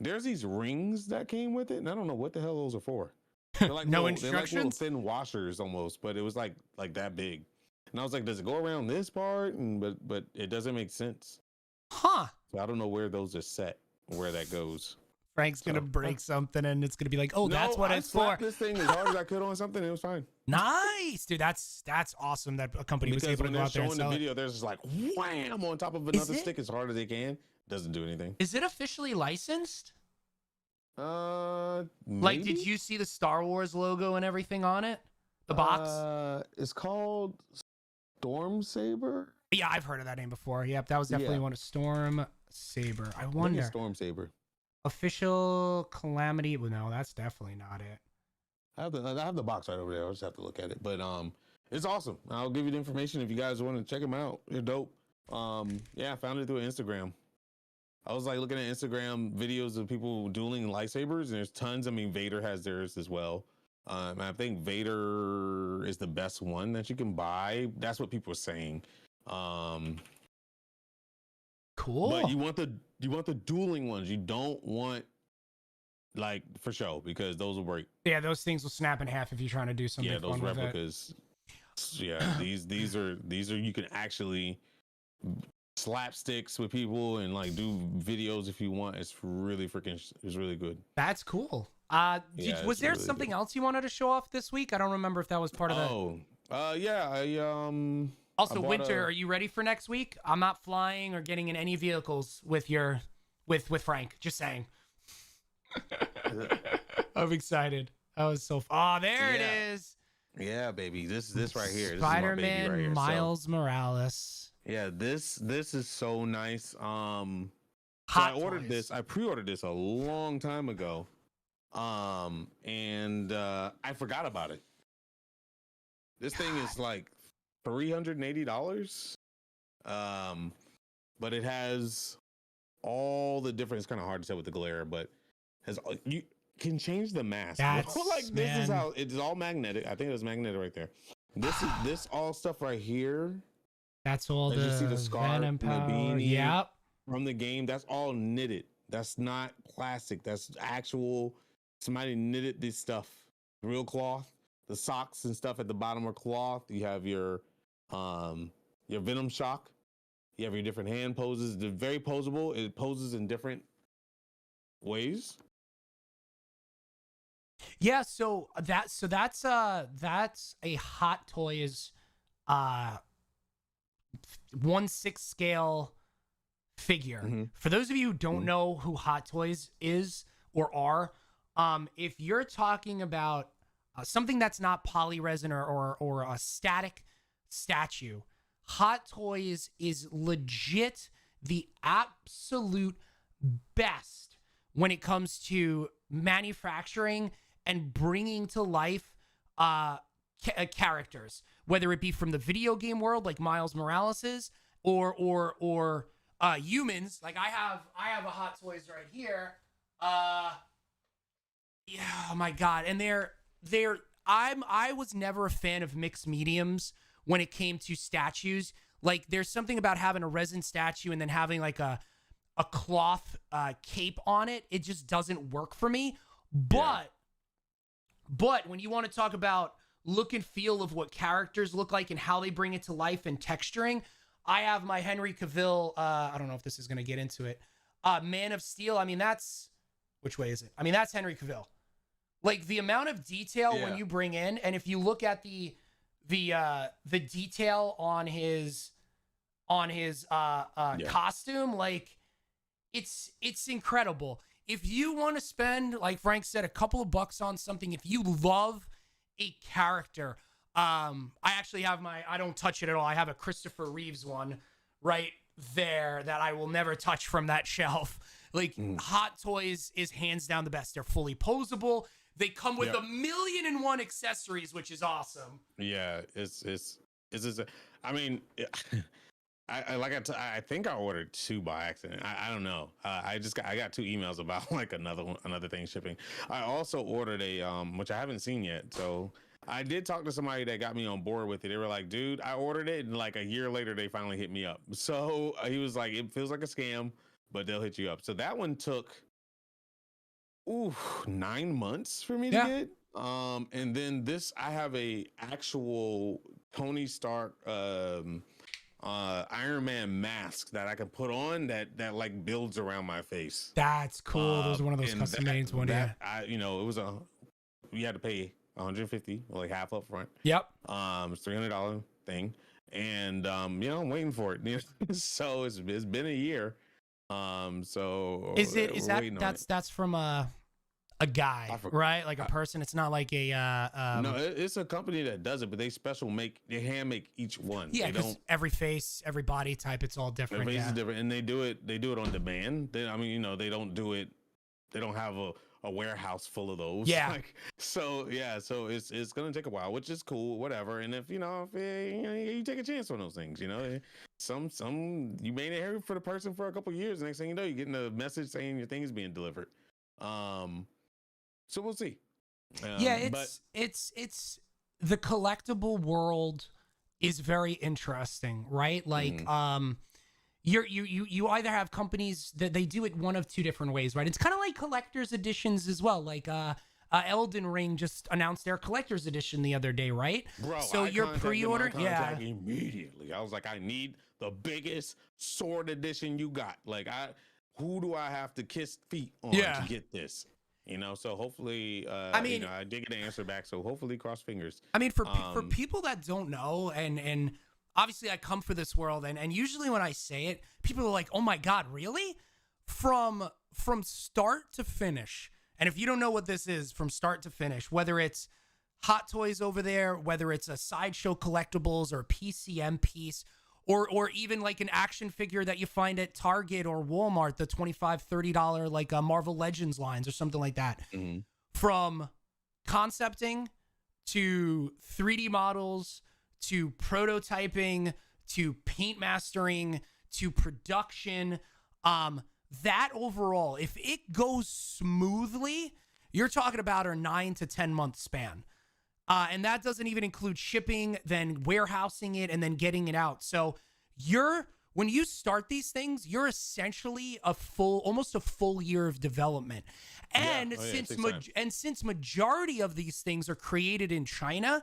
there's these rings that came with it, and I don't know what the hell those are for. They're like no instructions. They're like little thin washers almost, but it was like that big. And I was like, does it go around this part? But it doesn't make sense. Huh. So I don't know where those are set, where that goes. Frank's gonna break something, and it's gonna be like, oh, that's what it's for. I slapped this thing as hard as I could on something, and it was fine. Nice, dude. That's awesome that a company was able to go out there and sell the video, there's just like wham on top of another stick as hard as they can. Doesn't do anything. Is it officially licensed? Maybe? Like, did you see the Star Wars logo and everything on it? The box? It's called Storm Saber. Yeah, I've heard of that name before. Yep, that was definitely one of Storm Saber. I wonder. Storm Saber. Official Calamity. Well, no, that's definitely not it. I have the box right over there. I'll just have to look at it. But it's awesome. I'll give you the information if you guys want to check them out. They're dope. Yeah, I found it through Instagram. I was like looking at Instagram videos of people dueling lightsabers, and there's tons. I mean, Vader has theirs as well. I think Vader is the best one that you can buy. That's what people are saying. Cool. But you want the dueling ones. You don't want like for show, because those will break. Yeah, those things will snap in half if you're trying to do something. Yeah, those replicas. Yeah, these are you can actually slapsticks with people and like do videos if you want. It's really good. That's cool. Yeah, Was it's there really something good. else you wanted to show off this week? I don't remember if that was part of the. Oh, yeah. I Also, bought Winter, a. are you ready for next week? I'm not flying or getting in any vehicles with with Frank. Just saying. I'm excited. That was so. Oh, there it Yeah, is. yeah, baby. This right here. This is my baby Spider-Man right here. So Miles Morales. yeah, this is so nice. So I Hot ordered Toys. this. I pre-ordered this a long time ago. And I forgot about it. This thing is like $380. Um, but it has all the different. It's kind of hard to say with the glare, but has you can change the mask. That's Like this is man. how it's all magnetic. I think it was magnetic right there. This all stuff right here. That's all As you see the the scarf Venom and the power. beanie Yep. from the game, that's all knitted. That's not plastic. That's actual. Somebody knitted this stuff, real cloth. The socks and stuff at the bottom are cloth. You have your Venom shock. You have your different hand poses. They're very posable. It poses in different ways. Yeah, that's a Hot Toys 1/6 scale figure. Mm-hmm. For those of you who don't know who Hot Toys is or are, if you're talking about something that's not polyresin or a static statue, Hot Toys is legit the absolute best when it comes to manufacturing and bringing to life characters, whether it be from the video game world like Miles Morales's or humans. Like I have a Hot Toys right here. Yeah, oh my god. And I was never a fan of mixed mediums when it came to statues. Like there's something about having a resin statue and then having like a cloth cape on it. It just doesn't work for me. But when you want to talk about look and feel of what characters look like and how they bring it to life and texturing, I have my Henry Cavill, I don't know if this is going to get into it, Man of Steel. I mean, which way is it? I mean, that's Henry Cavill. Like the amount of detail when you bring in, and if you look at the detail on his costume, like it's incredible. If you want to spend, like Frank said, a couple of bucks on something, if you love a character, I actually have I don't touch it at all. I have a Christopher Reeves one right there that I will never touch from that shelf. Like Hot Toys is hands down the best. They're fully posable. They come with 1,000,001 accessories, which is awesome. Yeah, it's I mean, I think I ordered two by accident. I don't know. I got two emails about like another thing shipping. I also ordered a which I haven't seen yet. So I did talk to somebody that got me on board with it. They were like, dude, I ordered it, and like a year later they finally hit me up. So he was like, it feels like a scam, but they'll hit you up. So that one took 9 months for me to get. And then this, I have a actual Tony Stark Iron Man mask that I can put on that like builds around my face. That's cool. Those are one of those custom made ones. Yeah. It was you had to pay $150, like half up front. Yep. It's $300 thing, and I'm waiting for it. So it's been a year. So is that's from a guy, right? Like a person. It's not like a no, it's a company that does it, but they hand make each one. Yeah, because every face, every body type, it's all different. Every face is different, and they do it on demand. They don't do it. They don't have a warehouse full of those. Yeah. So it's gonna take a while, which is cool, whatever. And if you take a chance on those things, some you may not hear for the person for a couple of years. Next thing you know, you're getting a message saying your thing is being delivered. So we'll see. It's the collectible world is very interesting, right? Like, you either have companies that they do it one of two different ways, right? It's kind of like collector's editions as well. Like, Elden Ring just announced their collector's edition the other day, right? Bro, so you're pre-order, immediately. I was like, I need the biggest sword edition you got. Like, who do I have to kiss feet on to get this? So hopefully, I mean, I did get an answer back. So hopefully, cross fingers. I mean, for people that don't know, and obviously I come for this world, and usually when I say it, people are like, "Oh my God, really?" From start to finish, and if you don't know what this is, from start to finish, whether it's Hot Toys over there, whether it's a Sideshow Collectibles or a PCM piece, or even like an action figure that you find at Target or Walmart, the $25-$30 like Marvel Legends lines or something like that. Mm-hmm. From concepting to 3D models to prototyping to paint mastering to production, that overall, if it goes smoothly, you're talking about a 9 to 10 month span. And that doesn't even include shipping, then warehousing it, and then getting it out. So when you start these things, you're essentially almost a full year of development. And since majority of these things are created in China,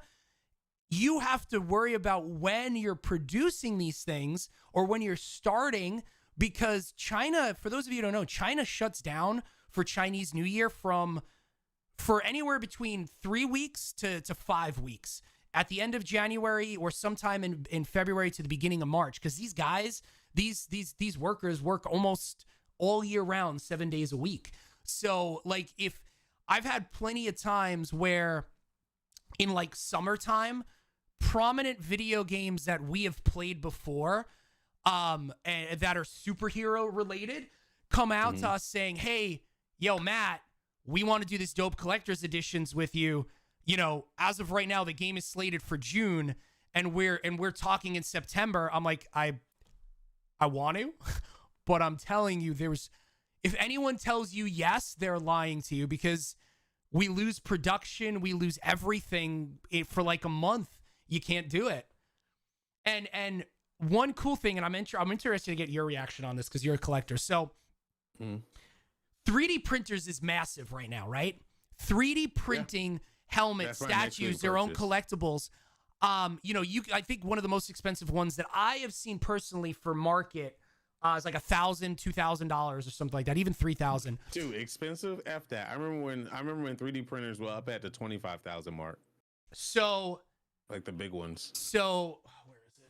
you have to worry about when you're producing these things or when you're starting, because China, for those of you who don't know, China shuts down for Chinese New Year for anywhere between 3 weeks to 5 weeks at the end of January or sometime in February to the beginning of March. Because these guys, these workers work almost all year round, 7 days a week. So like, if I've had plenty of times where in like summertime, prominent video games that we have played before, and that are superhero related, come out to us saying, "Hey, yo, Matt, we want to do this dope collector's editions with you. As of right now, the game is slated for June, and we're talking in September." I'm like, I want to, but I'm telling you, if anyone tells you yes, they're lying to you, because we lose production, we lose everything for like a month. You can't do it. And one cool thing, and I'm interested to get your reaction on this because you're a collector. So 3D printers is massive right now, right? 3D printing helmets, statues, their own collectibles. I think one of the most expensive ones that I have seen personally for market is like $1,000, $2,000 or something like that, even $3,000. Dude, expensive? F that. I remember when 3D printers were up at the 25,000 mark. So, like the big ones. So, where is it?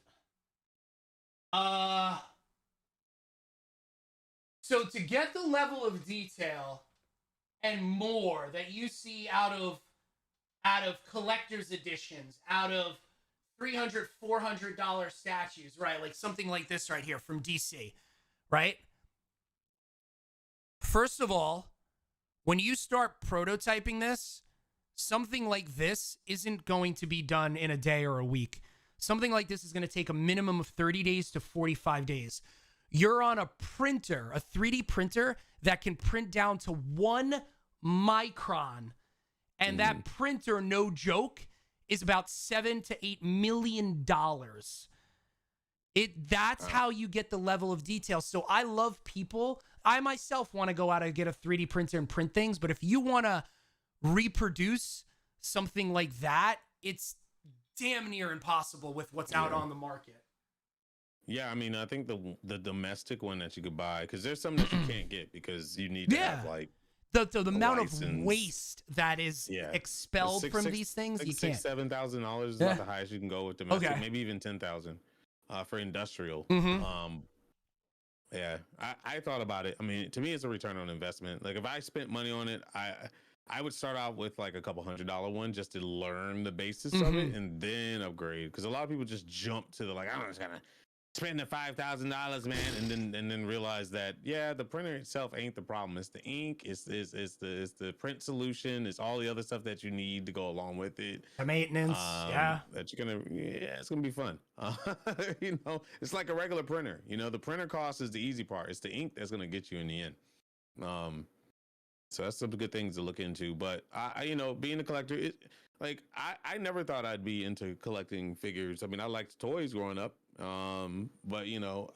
So to get the level of detail and more that you see out of collector's editions, out of $300, $400 statues, right? Like something like this right here from DC, right? First of all, when you start prototyping this, something like this isn't going to be done in a day or a week. Something like this is going to take a minimum of 30 days to 45 days. You're on a printer, a 3D printer that can print down to 1 micron. And that printer, no joke, is about $7 to $8 million. That's how you get the level of detail. So I love people. I myself want to go out and get a 3D printer and print things. But if you want to reproduce something like that, it's damn near impossible with what's out on the market. Yeah, I mean, I think the domestic one that you could buy, because there's some that you can't get because you need to have like the amount of waste that is expelled from these things. You can't. $7,000 is not the highest you can go with domestic. Maybe even 10,000 for industrial. Yeah, I thought about it. I mean, to me, it's a return on investment. Like if I spent money on it, I would start out with like a couple $100 one just to learn the basis of it and then upgrade. Because a lot of people just jump to the I'm just gonna spend the $5,000, man, and then realize that the printer itself ain't the problem. It's the ink, it's the print solution, it's all the other stuff that you need to go along with it. The maintenance, that you're gonna, it's gonna be fun. It's like a regular printer. The printer cost is the easy part. It's the ink that's gonna get you in the end. So that's some good things to look into. But I being a collector, I never thought I'd be into collecting figures. I mean, I liked toys growing up. But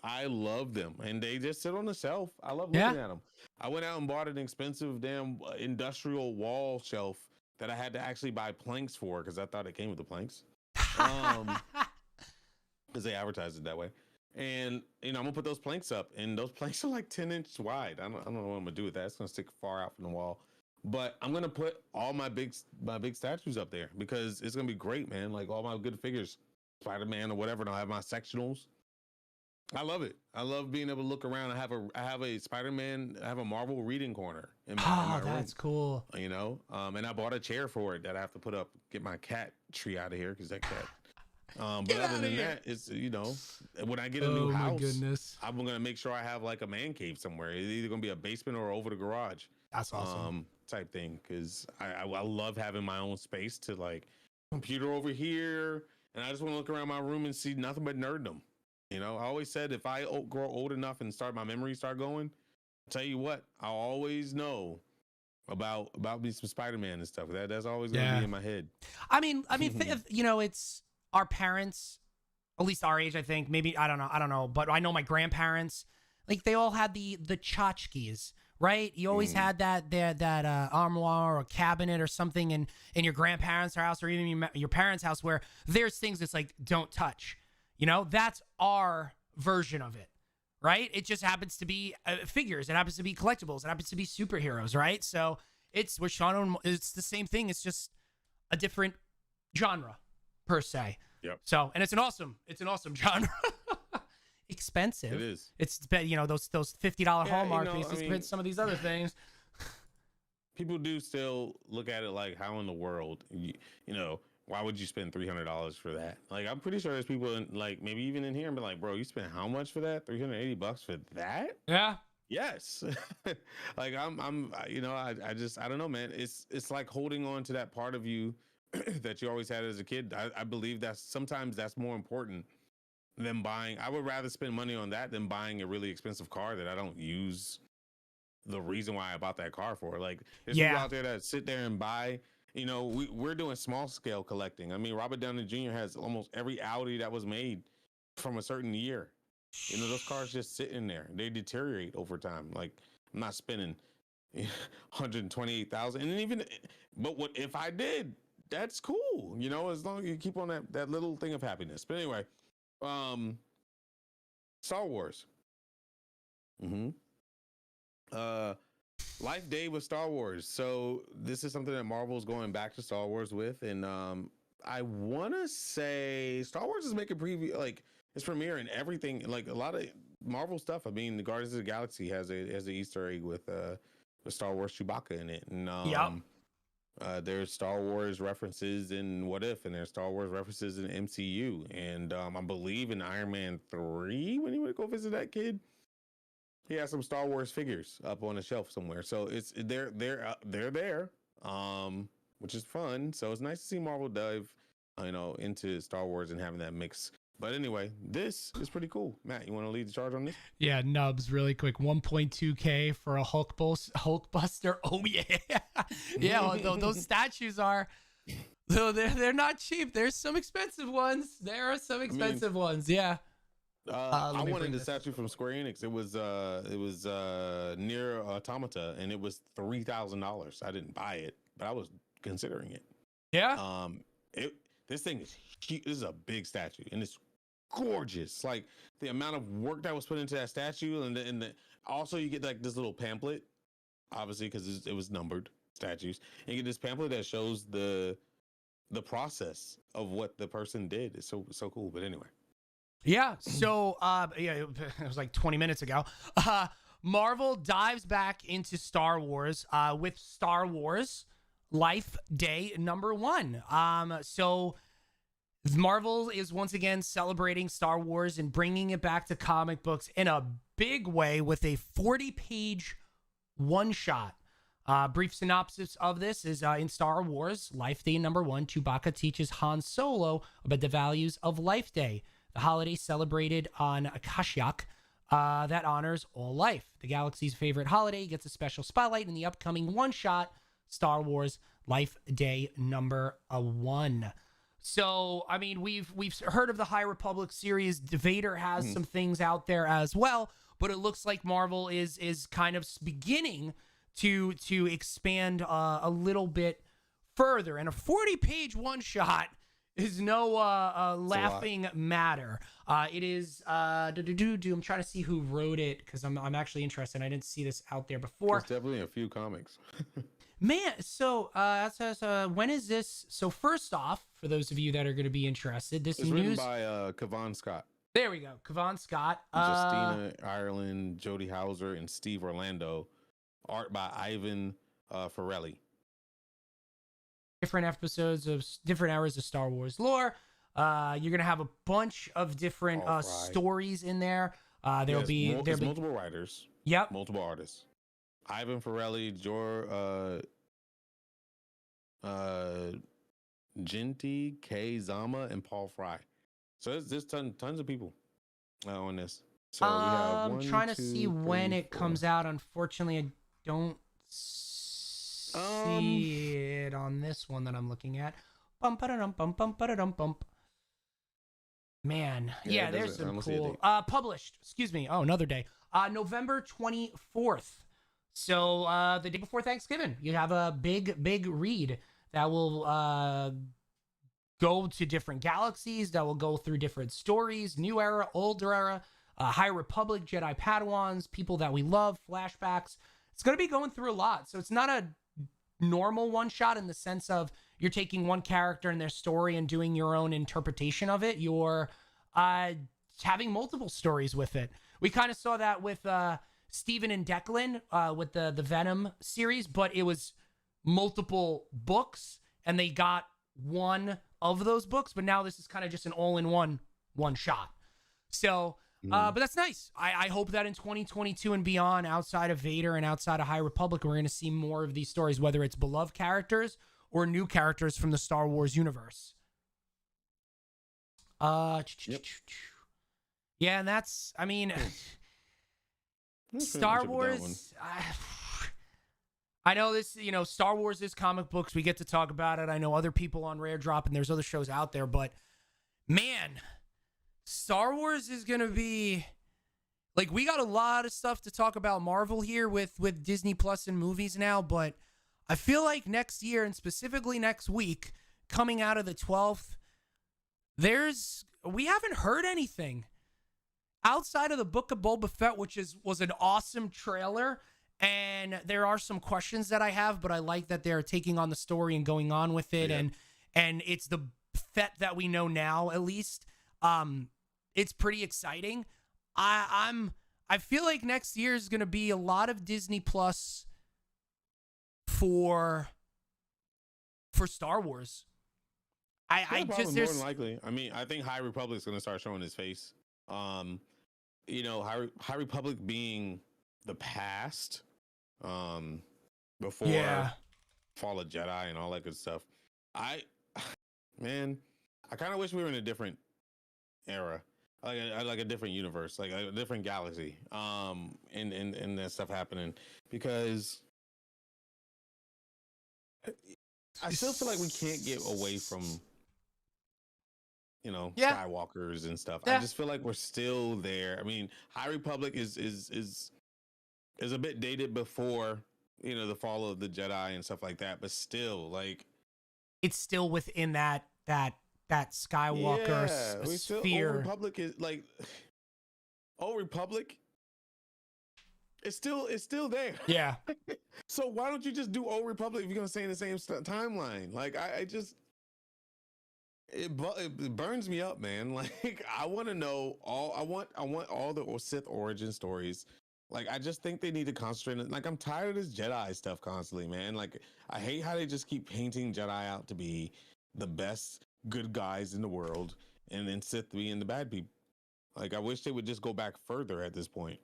I love them and they just sit on the shelf. I love looking at them. I went out and bought an expensive damn industrial wall shelf that I had to actually buy planks for because I thought it came with the planks. Because they advertised it that way. And I'm gonna put those planks up, and those planks are like 10 inches wide. I don't know what I'm gonna do with that. It's gonna stick far out from the wall. But I'm gonna put all my big statues up there because it's gonna be great, man. Like all my good figures, Spider-Man or whatever, and I'll have my sectionals. I love it. I love being able to look around. I have a Spider-Man, I have a Marvel reading corner in my room. That's cool. You know, and I bought a chair for it that I have to put up, get my cat tree out of here because that cat. But other than that, it's, you know, when I get a new house, I'm gonna make sure I have like a man cave somewhere. It's either gonna be a basement or over the garage. That's awesome. Type thing, because I love having my own space to like computer over here, and I just want to look around my room and see nothing but nerddom. You know, I always said if I grow old enough and my memories start going, I'll tell you what, I'll always know about me some Spider-Man and stuff. That's always gonna be in my head. I mean, you know, it's our parents, at least our age, I think. Maybe I don't know, but I know my grandparents, like they all had the tchotchkes, right? You always had that armoire or cabinet or something in your grandparents' house or even your parents' house where there's things that's like don't touch. You know, that's our version of it, right? It just happens to be figures. It happens to be collectibles. It happens to be superheroes, right? So it's with Sean. It's the same thing. It's just a different genre per se. Yep. So, and it's an awesome genre. Expensive. It is. It's, you know, those $50 Hallmark pieces compared to some of these other things. People do still look at it like, how in the world, you know, why would you spend $300 for that? Like, I'm pretty sure there's people in, like, maybe even in here and be like, bro, you spent how much for that? $380 for that? Yeah. Yes. Like I'm, you know, I don't know, man. It's like holding on to that part of you that you always had as a kid. I believe sometimes that's more important than buying. I would rather spend money on that than buying a really expensive car that I don't use the reason why I bought that car for. Like there's people out there that sit there and buy, you know, we're doing small scale collecting. I mean, Robert Downey Jr. has almost every Audi that was made from a certain year. You know, those cars just sitting there. They deteriorate over time. Like I'm not spending 128,000. And even, but what if I did? That's cool. You know, as long as you keep on that little thing of happiness. But anyway, Star Wars. Life Day with Star Wars. So this is something that Marvel's going back to Star Wars with, and I want to say Star Wars is making preview, like it's premiering everything, like a lot of Marvel stuff. I mean, the Guardians of the Galaxy has an Easter egg with Star Wars Chewbacca in it, and there's Star Wars references in What If, and there's Star Wars references in MCU, and I believe in Iron Man 3 when he would go visit that kid. He has some Star Wars figures up on the shelf somewhere, so they're there, which is fun. So it's nice to see Marvel dive, you know, into Star Wars and having that mix. But anyway, this is pretty cool. Matt, you want to lead the charge on this? Yeah, Nubs, really quick. 1.2K for a Hulkbuster. Oh yeah, yeah. Although those statues are, though they're not cheap. There's some expensive ones. There are some expensive ones. Yeah. I wanted the statue from Square Enix. It was near Automata, and it was $3,000. I didn't buy it, but I was considering it. Yeah. This thing is huge. This is a big statue, and it's gorgeous. Like the amount of work that was put into that statue, and also you get like this little pamphlet, obviously because it was numbered statues. And you get this pamphlet that shows the process of what the person did. It's so cool. But anyway. Yeah, so it was like 20 minutes ago. Marvel dives back into Star Wars with Star Wars Life Day #1. So Marvel is once again celebrating Star Wars and bringing it back to comic books in a big way with a 40-page one-shot. Brief synopsis of this is in Star Wars Life Day #1, Chewbacca teaches Han Solo about the values of Life Day, the holiday celebrated on Kashyyyk that honors all life. The galaxy's favorite holiday gets a special spotlight in the upcoming one-shot Star Wars Life Day #1. So, I mean, we've heard of the High Republic series. Vader has some things out there as well, but it looks like Marvel is kind of beginning to expand a little bit further. And a 40-page one-shot is no laughing matter. It is I'm trying to see who wrote it because I'm actually interested. I didn't see this out there before. There's definitely a few comics. Man, so when is this? So first off, for those of you that are going to be interested, this It's news written by Kevon Scott, there we go, Kevon Scott, Justina Ireland, Jody Hauser, and Steve Orlando. Art by Ivan Forelli. different episodes of different eras of Star Wars lore. You're gonna have a bunch of different stories in there. There'll be multiple writers. Yep. Multiple artists. Ivan Forelli, Genty, Kay Zama, and Paul Fry. So there's tons of people on this. So we have I'm trying to see when it comes out. Unfortunately, I don't see it on this one that I'm looking at. Bump, ba-da-dum, bump, bump, ba-da-dum, bump. Man, yeah, there's some cool. Published, excuse me. Oh, another day. November 24th. So the day before Thanksgiving, you have a big read that will go to different galaxies, that will go through different stories, new era, older era, High Republic, Jedi Padawans, people that we love, flashbacks. It's going to be going through a lot. So it's not a normal one shot in the sense of you're taking one character and their story and doing your own interpretation of it. You're having multiple stories with it. We kind of saw that with Steven and Declan with the Venom series, but it was multiple books and they got one of those books, but now this is kind of just an all-in-one shot. So, but that's nice. I hope that in 2022 and beyond, outside of Vader and outside of High Republic, we're going to see more of these stories, whether it's beloved characters or new characters from the Star Wars universe. Yep. Yeah, and that's, I mean, Star Wars, I know this, Star Wars is comic books. We get to talk about it. I know other people on Rare Drop, and there's other shows out there, but man, Star Wars is going to be, like, we got a lot of stuff to talk about Marvel here with Disney Plus and movies now, but I feel like next year, and specifically next week, coming out of the 12th, we haven't heard anything outside of the Book of Boba Fett, which was an awesome trailer. And there are some questions that I have, but I like that they're taking on the story and going on with it. Yeah. And it's the Fett that we know now, at least. It's pretty exciting. I feel like next year is going to be a lot of Disney Plus for Star Wars. There's more than likely. I mean, I think High Republic's going to start showing his face. High Republic being the past, before Fall of Jedi and all that good stuff. I kind of wish we were in a different era, like a different universe, like a different galaxy, and that stuff happening, because I still feel like we can't get away from Skywalkers and stuff. I just feel like we're still there. I mean, High Republic is a bit dated before the fall of the Jedi and stuff like that, but still, like, it's still within that Skywalker sphere. Old Republic is like Old Republic. It's still there. Yeah. So why don't you just do Old Republic if you're gonna stay in the same timeline? Like, it burns me up, man. Like, I want to know all. I want all the Sith origin stories. Like, I just think they need to concentrate on, like, I'm tired of this Jedi stuff constantly, man. Like, I hate how they just keep painting Jedi out to be the best good guys in the world, and then Sith being the bad people. Like, I wish they would just go back further at this point.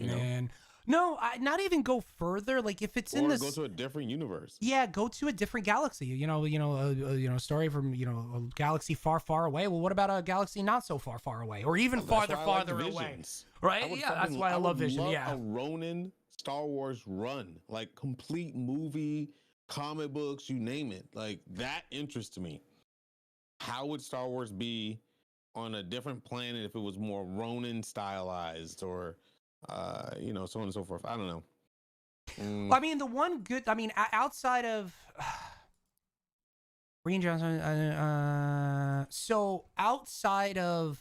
Man. No, not even go further. Like, if it's in this, go to a different universe. Yeah, go to a different galaxy. A story from a galaxy far, far away. Well, what about a galaxy not so far, far away, or even farther away? Right? Yeah, that's why I love Vision. Yeah, a Ronin Star Wars run, like complete movie, comic books, you name it. Like, that interests me. How would Star Wars be on a different planet if it was more Ronin stylized, or so on and so forth? I don't know. Well, I mean, the one good, outside of Rian Johnson, so outside of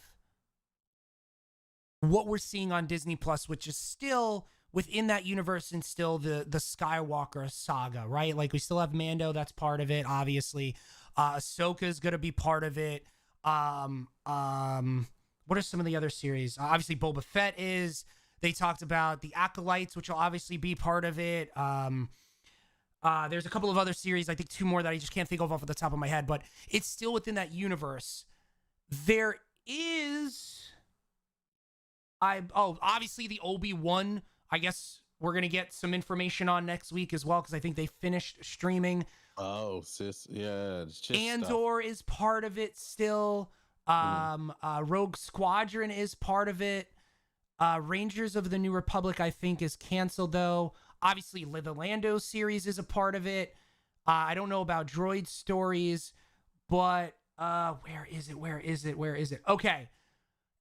what we're seeing on Disney Plus, which is still within that universe instill the Skywalker saga, right? Like we still have Mando, that's part of it, obviously. Ahsoka is gonna be part of it. What are some of the other series? Obviously, Boba Fett is. They talked about the Acolytes, which will obviously be part of it. There's a couple of other series, I think 2 more that I just can't think of off the top of my head, but it's still within that universe. There is, obviously the Obi-Wan, I guess we're going to get some information on next week as well, because I think they finished streaming. Oh, yeah. It's just Andor is part of it still. Rogue Squadron is part of it. Rangers of the New Republic, I think, is canceled, though. Obviously, the Lando series is a part of it. I don't know about Droid Stories, but where is it? Okay.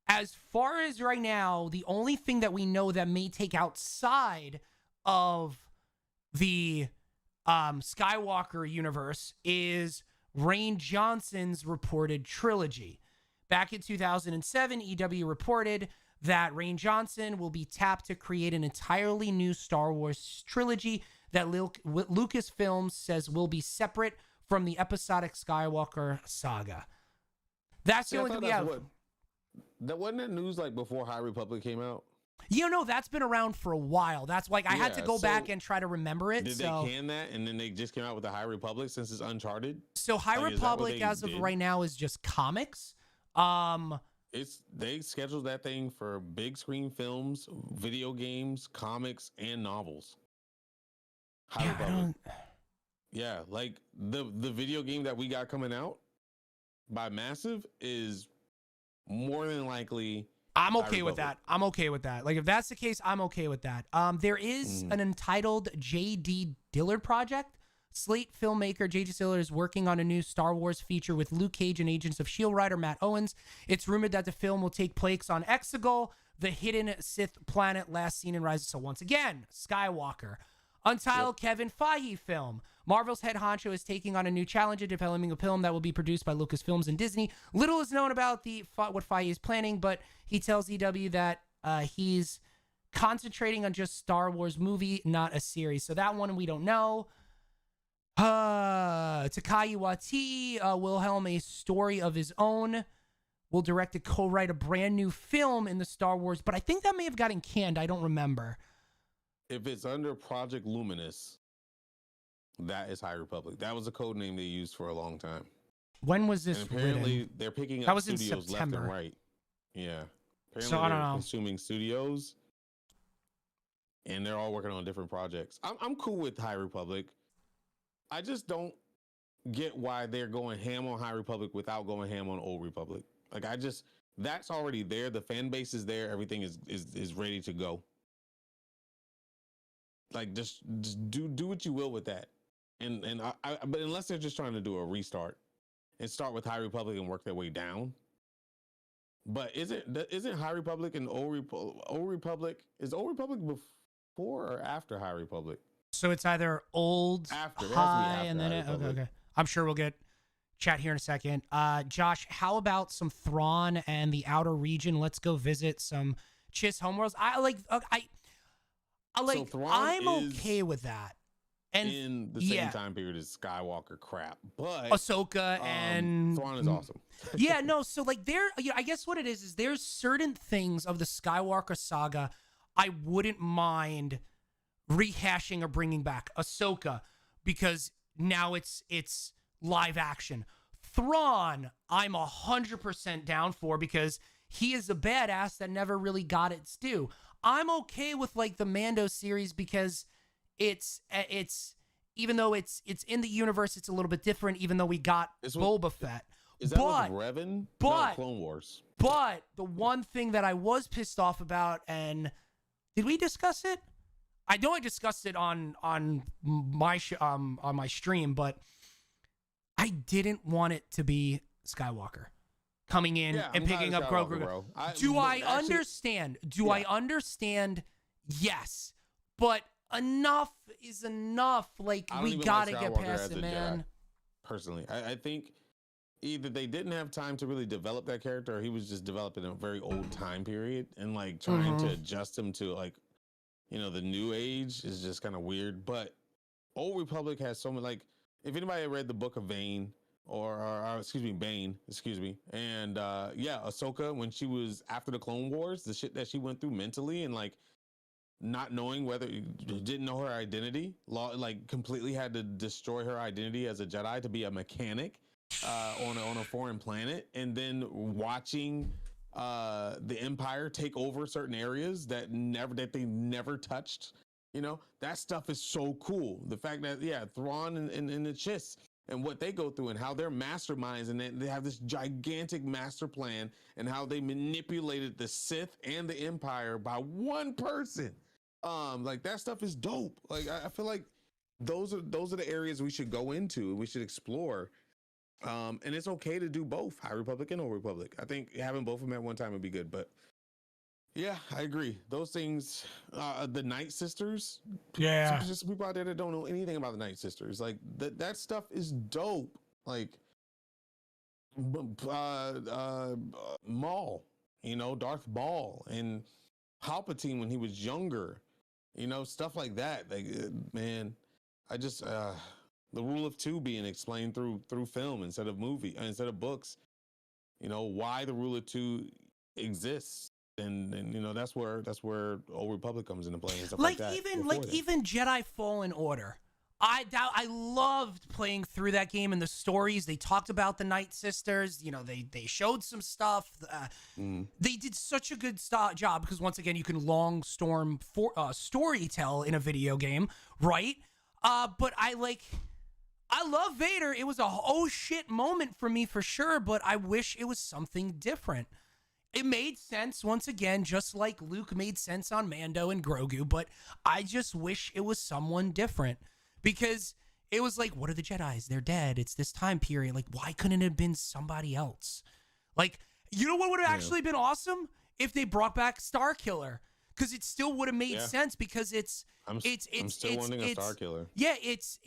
As far as right now, the only thing that we know that may take outside of the Skywalker universe is Rian Johnson's reported trilogy. Back in 2007, EW reported that Rian Johnson will be tapped to create an entirely new Star Wars trilogy that Lucasfilms says will be separate from the episodic Skywalker saga. That's the only thing we have. That wasn't that news like before High Republic came out? That's been around for a while. That's like I had to go back and try to remember it. Did they can that and then they just came out with the High Republic since it's Uncharted? So High Republic as of right now is just comics. They scheduled that thing for big screen films, video games, comics, and novels. High Republic. Yeah, like the video game that we got coming out by Massive is more than likely. I'm okay with that. I'm okay with that. Like if that's the case, I'm okay with that. There is an Untitled J.D. Dillard project. Slate filmmaker J.D. Dillard is working on a new Star Wars feature with Luke Cage and Agents of S.H.I.E.L.D. writer Matt Owens. It's rumored that the film will take place on Exegol, the hidden Sith planet last seen in Rise. So once again, Skywalker. Untitled Kevin Feige film. Marvel's head honcho is taking on a new challenge in developing a film that will be produced by Lucasfilms and Disney. Little is known about what Feige is planning, but he tells EW that he's concentrating on just Star Wars movie, not a series. So that one we don't know. Takai Waititi will helm a story of his own. Will direct and co-write a brand new film in the Star Wars, but I think that may have gotten canned. I don't remember. If it's under Project Luminous, that is High Republic. That was a code name they used for a long time. When was this? And apparently, written? They're picking that up was studios in left September. and right. Yeah. Apparently, so I don't know. Consuming studios, and they're all working on different projects. I'm cool with High Republic. I just don't get why they're going ham on High Republic without going ham on Old Republic. Like that's already there. The fan base is there. Everything is ready to go. Like just do what you will with that. But unless they're just trying to do a restart and start with High Republic and work their way down. But isn't High Republic and Old Republic? Is Old Republic before or after High Republic? So it's either old, after, high, and then okay. I'm sure we'll get chat here in a second. Josh, how about some Thrawn and the outer region? Let's go visit some Chiss homeworlds. I'm okay with that. And in the same time period as Skywalker crap, but Ahsoka and Thrawn is awesome. So like I guess what it is there's certain things of the Skywalker saga I wouldn't mind rehashing or bringing back. Ahsoka, because now it's live action. Thrawn, I'm 100% down for because he is a badass that never really got its due. I'm okay with like the Mando series because it's even though it's in the universe, it's a little bit different. Even though we got Boba Fett, is that with Revan? But no, Clone Wars. But the one thing that I was pissed off about, and did we discuss it? I know I discussed it on my stream, but I didn't want it to be Skywalker coming in and picking up Grogu. I understand? I understand? Yes, but enough is enough. Like we gotta get past it, man. Jedi, personally, I think either they didn't have time to really develop that character, or he was just developing a very old time period and like trying to adjust him to like, the new age is just kind of weird. But Old Republic has so many, like, if anybody read the Book of Vane or excuse me, Bane, excuse me, and yeah, Ahsoka, when she was after the Clone Wars, the shit that she went through mentally and like not knowing whether didn't know her identity, like completely had to destroy her identity as a Jedi to be a mechanic on a foreign planet, and then watching the Empire take over certain areas that they never touched. That stuff is so cool. The fact that Thrawn and the Chiss and what they go through and how they're masterminds and they have this gigantic master plan and how they manipulated the Sith and the Empire by one person. Like that stuff is dope. Like I feel like those are the areas we should go into and we should explore. And it's okay to do both, High Republic and Old Republic. I think having both of them at one time would be good. But yeah, I agree. Those things, the Night Sisters. Yeah. There's just people out there that don't know anything about the Night Sisters. Like that stuff is dope. Like Maul, Darth Maul and Palpatine when he was younger. Stuff like that. Like, man, I just the rule of two being explained through film instead of books. Why the rule of two exists, and that's where Old Republic comes into play and stuff like that. Even Jedi Fallen Order. I loved playing through that game and the stories. They talked about the Night Sisters. They showed some stuff. They did such a good job because once again, you can long story tell in a video game, right? But I love Vader. It was a oh shit moment for me for sure, but I wish it was something different. It made sense once again, just like Luke made sense on Mando and Grogu, but I just wish it was someone different. Because it was like, what are the Jedis? They're dead. It's this time period. Like, why couldn't it have been somebody else? Like, you know what would have actually been awesome? If they brought back Starkiller. Because it still would have made sense because I'm still wanting a Starkiller. Yeah, it's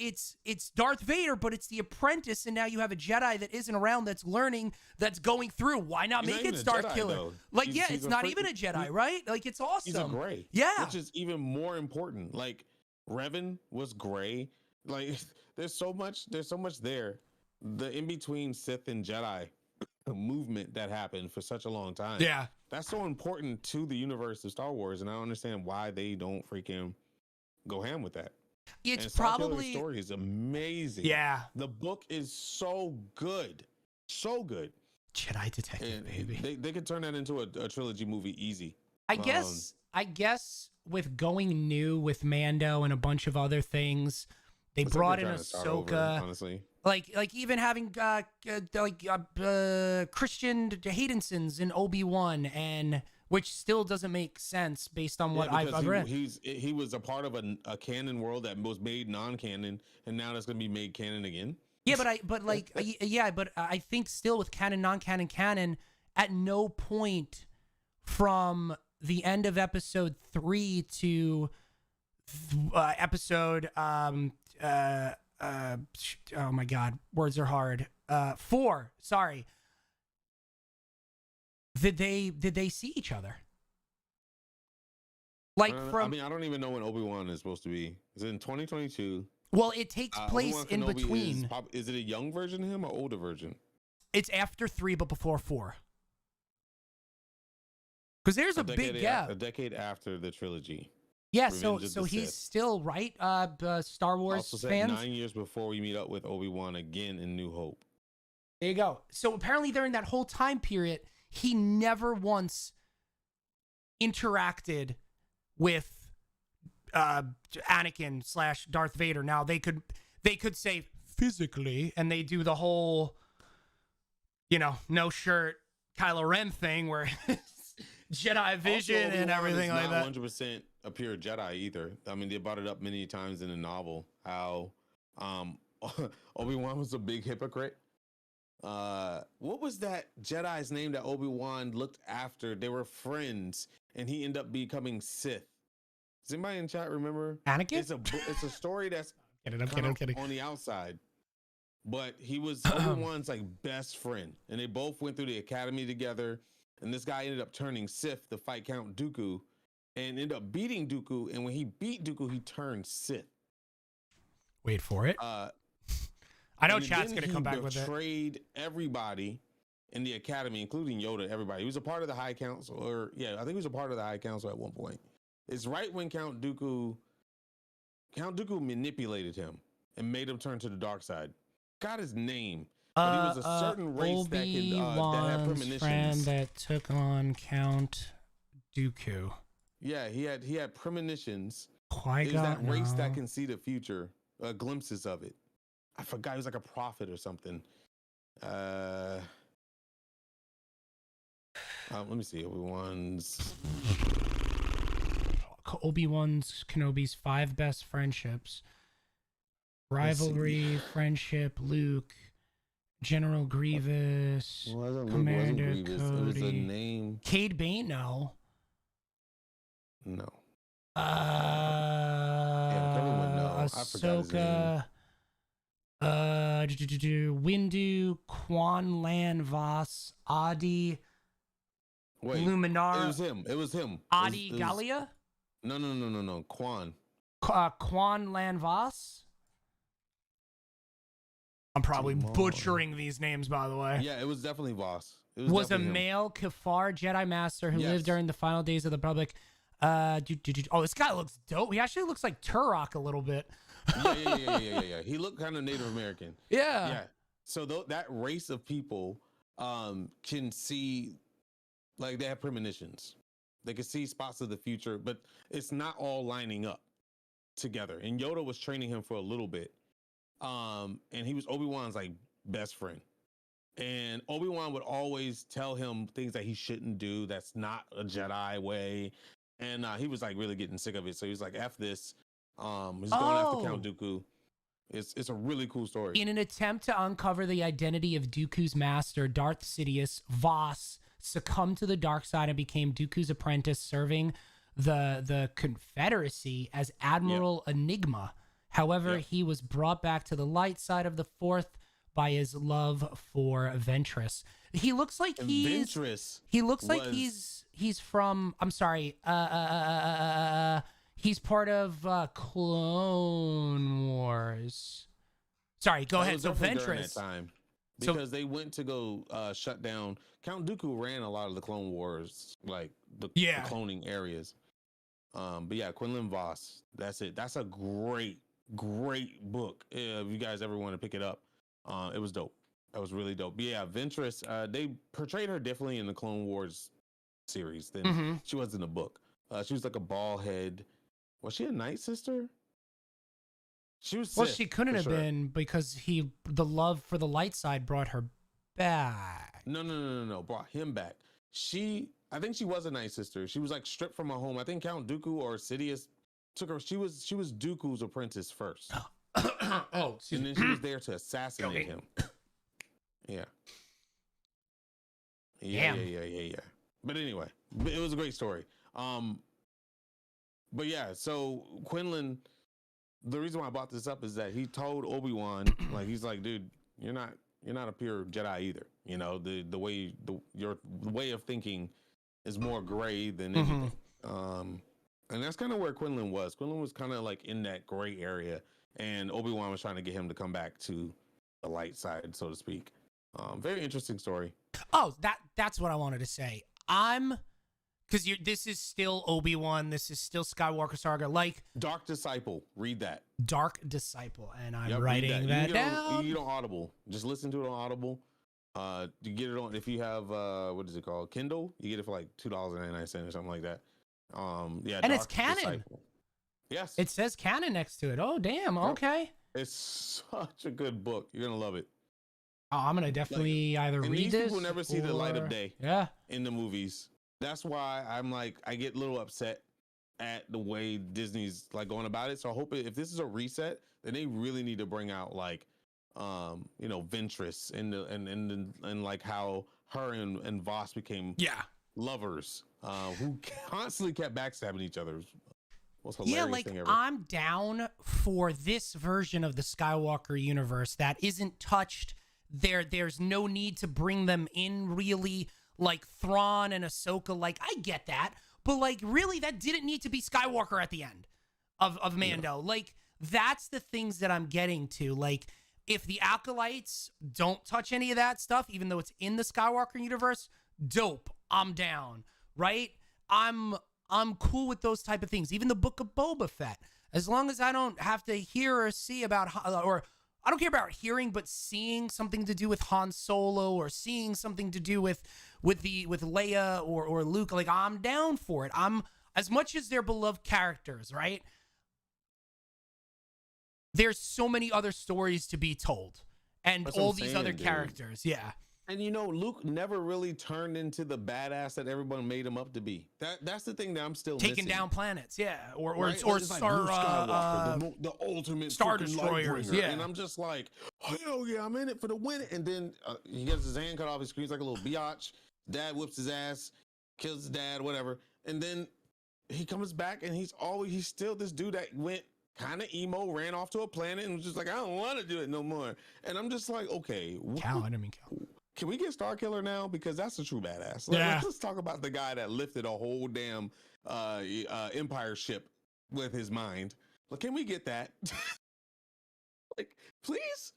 Darth Vader, but it's the apprentice, and now you have a Jedi that isn't around, that's learning, that's going through. Why not make it Starkiller? Like, it's not even a Jedi, right? Like, it's awesome. He's a gray. Yeah. Which is even more important. Like, Revan was gray. Like there's so much there. The in between Sith and Jedi movement that happened for such a long time. Yeah. That's so important to the universe of Star Wars, and I don't understand why they don't freaking go ham with that. It's probably the story is amazing. Yeah. The book is so good. So good. Jedi Detective, baby. They could turn that into a trilogy movie easy. I guess with going new with Mando and a bunch of other things, they brought in Ahsoka. Honestly, like even having Christian Haydensons in Obi-Wan, and which still doesn't make sense based on what I've read. He was a part of a canon world that was made non-canon, and now that's going to be made canon again. Yeah, but I think still with canon, non-canon, at no point from the end of episode 3 to episode oh my god, words are hard. 4, sorry. Did they see each other? Like I don't even know when Obi-Wan is supposed to be. Is it in 2022? Well, it takes place in between. Is it a young version of him or older version? It's after 3 but before 4. Because there's a big gap. A decade after the trilogy. Yeah, so he's still right. Star Wars also fans. 9 years before we meet up with Obi-Wan again in New Hope. There you go. So apparently during that whole time period, he never once interacted with Anakin / Darth Vader. Now they could say physically, and they do the whole, no shirt Kylo Ren thing where Jedi vision and everything like that. 100% a pure Jedi either. I mean, they brought it up many times in the novel how Obi-Wan was a big hypocrite. What was that Jedi's name that Obi-Wan looked after? They were friends, and he ended up becoming Sith. Does anybody in chat remember? Anakin? It's a story that's I'm kidding. on the outside, but he was Obi-Wan's like best friend, and they both went through the academy together. And this guy ended up turning Sith to fight Count Dooku, and ended up beating Dooku. And when he beat Dooku, he turned Sith. Wait for it. I know chat's gonna come back with it. He betrayed everybody in the academy, including Yoda. Everybody. He was a part of the High Council, or I think he was a part of the High Council at one point. It's right when Count Dooku manipulated him and made him turn to the dark side. Got his name. But he was a certain race that had premonitions. Friend that took on Count Dooku. Yeah, he had premonitions. Qui-Gon, it was that race that can see the future, glimpses of it. I forgot, he was like a prophet or something. Let me see. Obi-Wan's Kenobi's 5 best friendships. Rivalry, friendship, Luke, General Grievous, Commander Cody. It was a name. Cade Bane, no. No. Everyone knows. Ahsoka. Windu, Quan Lan Vos, Adi. Wait, Luminara. It was him. Adi Gallia? No. Quan. Quan Lan Vos? I'm probably butchering these names, by the way. Yeah, it was definitely Voss. It was a male Kafar Jedi Master who lived during the final days of the Republic. Oh, this guy looks dope. He actually looks like Turok a little bit. Yeah. He looked kind of Native American. Yeah. So that race of people can see, like, they have premonitions. They can see spots of the future, but it's not all lining up together. And Yoda was training him for a little bit. And he was Obi-Wan's like best friend. And Obi-Wan would always tell him things that he shouldn't do. That's not a Jedi way. And he was like really getting sick of it. So he was like, F this. He's going after Count Dooku. It's a really cool story. In an attempt to uncover the identity of Dooku's master, Darth Sidious, Voss succumbed to the dark side and became Dooku's apprentice, serving the Confederacy as Admiral Enigma. However, he was brought back to the light side of the Force by his love for Ventress. He looks like he's from, I'm sorry, he's part of Clone Wars. Sorry, go ahead. So Ventress. Time because they went to go shut down. Count Dooku ran a lot of the Clone Wars, like the cloning areas. But yeah, Quinlan Voss. That's it. That's a great book. If you guys ever want to pick it up, it was dope. That was really dope. But yeah, Ventress, they portrayed her differently in the Clone Wars series than she was in the book. She was like a bald head. Was she a Night Sister? She was. Well, she couldn't have been because the love for the light side brought her back. No. Brought him back. I think she was a Night Sister. She was like stripped from her home. I think Count Dooku or Sidious took her. She was Dooku's apprentice first. And then she was there to assassinate him. Yeah. But anyway, it was a great story. But yeah, so Quinlan, the reason why I brought this up is that he told Obi-Wan, like, he's like, dude, you're not a pure Jedi either. You know, your way of thinking is more gray than anything. And that's kind of where Quinlan was. Quinlan was kind of like in that gray area, and Obi-Wan was trying to get him to come back to the light side, so to speak. Very interesting story. Oh, that's what I wanted to say. Because this is still Obi-Wan. This is still Skywalker Saga. Like Dark Disciple. Read that. Dark Disciple, and I'm writing that down. You get on Audible. Just listen to it on Audible. You get it on if you have what is it called? Kindle. You get it for like $2.99 or something like that. And Dark it's canon. Disciple. Yes. It says canon next to it. Oh, damn. Okay. It's such a good book. You're gonna love it. Oh, I'm gonna definitely either read this. These people never see the light of day. Yeah. In the movies. That's why I'm like, I get a little upset at the way Disney's like going about it. So I hope if this is a reset, then they really need to bring out like, Ventress and like how her and Voss became lovers, who constantly kept backstabbing each other. Most hilarious thing ever. I'm down for this version of the Skywalker universe that isn't touched. There's no need to bring them in really. Like Thrawn and Ahsoka, like I get that, but like really that didn't need to be Skywalker at the end of Mando. Like that's the things that I'm getting to. Like if the acolytes don't touch any of that stuff, even though it's in the Skywalker universe, dope. I'm down, right? I'm cool with those type of things. Even the Book of Boba Fett, as long as I don't have to hear or see about, or I don't care about hearing, but seeing something to do with Han Solo or seeing something to do with Leia or Luke, like I'm down for it. I'm, as much as they're beloved characters, right? There's so many other stories to be told, and That's all what I'm these saying, other dude. characters, yeah. And you know, Luke never really turned into the badass that everyone made him up to be. That's the thing that I'm still Taking missing. down planets, yeah, or Right? It's like Luke Star, Skywalker, the ultimate Star freaking Destroyers, Lightbringer. yeah. And I'm just like, hell yeah, I'm in it for the win. And then he gets his hand cut off. He screams like a little biatch. Dad whips his ass, kills his dad, whatever. And then he comes back, and he's still this dude that went kind of emo, ran off to a planet, and was just like, I don't want to do it no more. And I'm just like, okay, Cal, I didn't mean Cal. can we get Starkiller now? Because that's a true badass. Yeah. Let's talk about the guy that lifted a whole damn Empire ship with his mind. Like, can we get that? Like, please?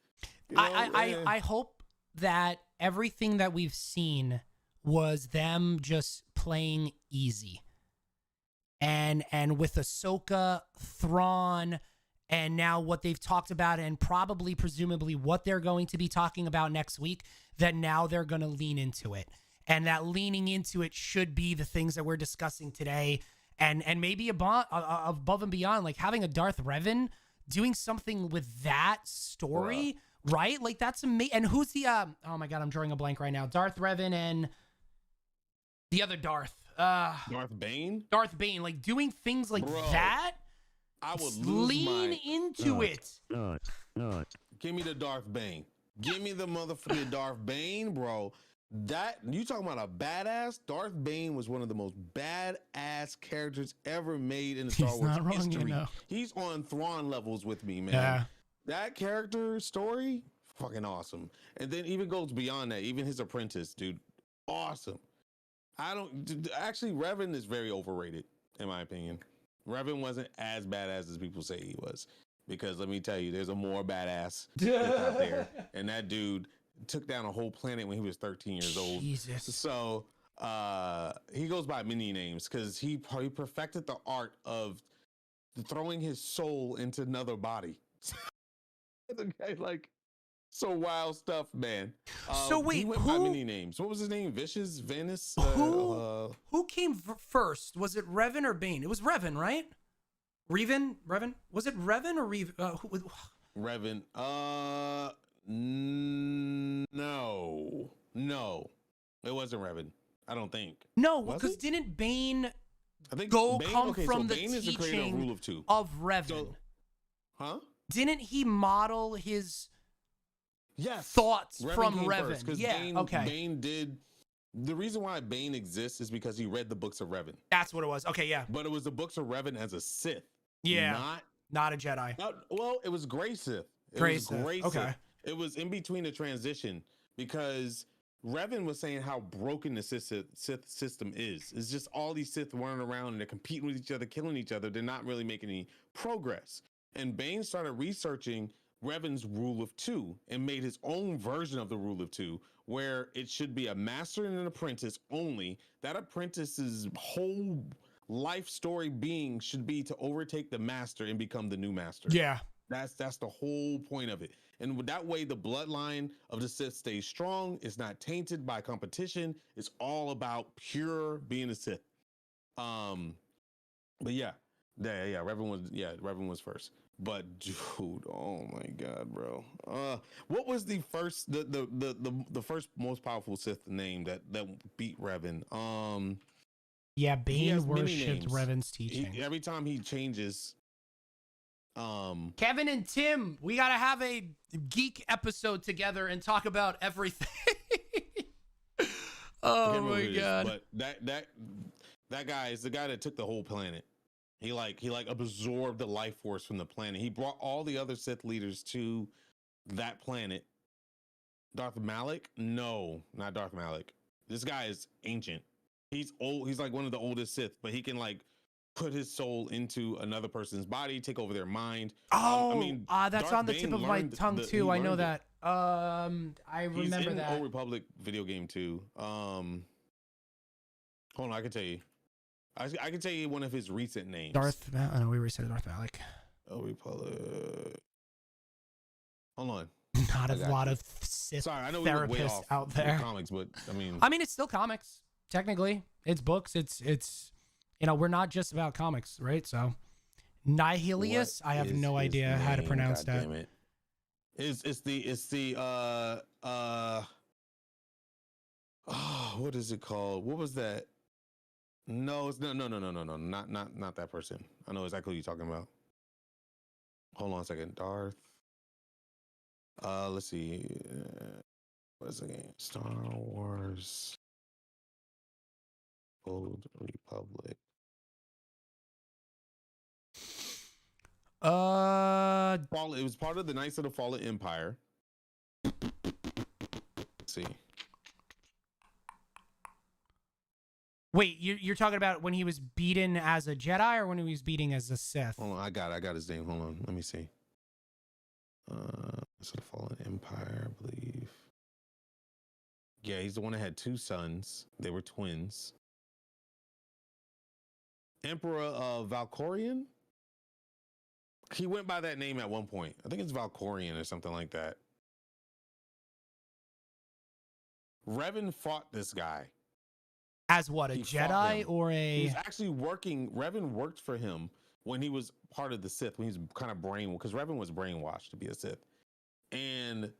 You know, I hope that everything that we've seen was them just playing easy. And with Ahsoka, Thrawn, and now what they've talked about, and probably presumably what they're going to be talking about next week, that now they're going to lean into it. And that leaning into it should be the things that we're discussing today. And maybe above and beyond, like having a Darth Revan doing something with that story, right? Like that's amazing. And who's the, oh my God, I'm drawing a blank right now. Darth Revan and the other Darth. Darth Bane? Darth Bane, like doing things like Bro, that. I would lose lean into it. Give me the Darth Bane. Give me the motherfucking Darth Bane, bro. That, you talking about a badass? Darth Bane was one of the most badass characters ever made in the Star Wars not wrong, history. you know. He's on Thrawn levels with me, man. Yeah. That character story, fucking awesome. And then even goes beyond that. Even his apprentice, dude, awesome. Actually, Revan is very overrated, in my opinion. Revan wasn't as badass as people say he was. Because let me tell you, there's a more badass out there. And that dude took down a whole planet when he was 13 years old. Jesus. So he goes by many names because he perfected the art of throwing his soul into another body. Okay, like, so wild stuff, man. So wait, he went by many names. What was his name? Vicious, Venice. Who came first? Was it Revan or Bane? It was Revan, right? Revan? Was it Revan or Revan? Revan. No, it wasn't Revan. I don't think. No, because didn't Bane I think come okay, from so the Bane is the creator of teaching Rule of Two. of Revan? So, huh? Didn't he model his Yes. thoughts Revan from came Revan? first, 'cause Yeah, Bane, okay. Bane did. The reason why Bane exists is because he read the books of Revan. That's what it was. Okay, yeah. But it was the books of Revan as a Sith. Yeah. Not a Jedi. Well, it was Gray Sith. Gray Sith. Okay. It was in between the transition because Revan was saying how broken the Sith system is. It's just all these Sith running around and they're competing with each other, killing each other. They're not really making any progress. And Bane started researching Revan's Rule of Two and made his own version of the Rule of Two, where it should be a master and an apprentice only. That apprentice's whole life story being should be to overtake the master and become the new master. Yeah. That's the whole point of it. And that way the bloodline of the Sith stays strong. It's not tainted by competition. It's all about pure being a Sith. But yeah, Revan was first. But dude, oh my God, bro. What was the first the first most powerful Sith name that beat Revan? Yeah, Bane worshipped Revan's teaching. Every time he changes. Kevin and Tim, we gotta have a geek episode together and talk about everything. Oh my God! But that guy is the guy that took the whole planet. He absorbed the life force from the planet. He brought all the other Sith leaders to that planet. Darth Malik? No, not Darth Malik. This guy is ancient. He's old. He's like one of the oldest Sith, but he can like put his soul into another person's body, take over their mind. That's Darth on the Bane tip of my tongue too. I know that. I He's remember in that. Old Republic video game too. Hold on, I can tell you. I can tell you one of his recent names. I know we already said Darth Malik. Old Republic. Hold on. Not a lot of Sith I know we went way therapists off out there. Comics, but I mean, it's still comics. Technically, it's books. It's we're not just about comics, right? So, Nihilius. I have no idea how to pronounce that. Damn it. It's the what is it called? What was that? No, it's no, not that person. I know exactly what you're talking about. Hold on a second. Darth. Let's see. What is the game? Star Wars. Old Republic. It was part of the Knights of the Fallen Empire. Let's see. Wait, you're talking about when he was beaten as a Jedi or when he was beaten as a Sith? Hold on, I got his name. Hold on, let me see. Knights of the Fallen Empire, I believe. Yeah, he's the one that had two sons. They were twins. Emperor of Valkorion. He went by that name at one point. I think it's Valkorion or something like that. Revan fought this guy. As what, a Jedi or a... He's actually working. Revan worked for him when he was part of the Sith, when he's kind of brainwashed, because Revan was brainwashed to be a Sith. And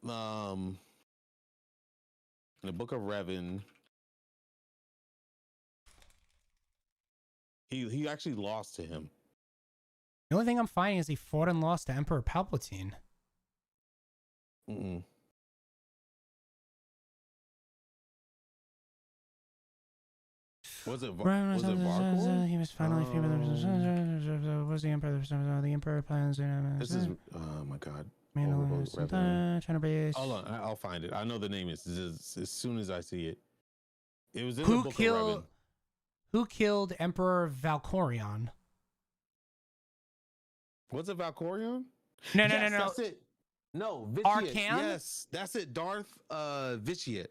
in the Book of Revan, he actually lost to him. The only thing I'm finding is he fought and lost to Emperor Palpatine. Mm-mm. Was it Varkor? He was finally was the Emperor. The Emperor plans. This is oh my god. Hold on, I'll find it. I know the name is as soon as I see it. It was in the Book of Revan. Who killed Emperor Valkorion? Was it Valkorion? No. That's it. No, Vitiate. Arcan? Yes, that's it. Darth Vitiate.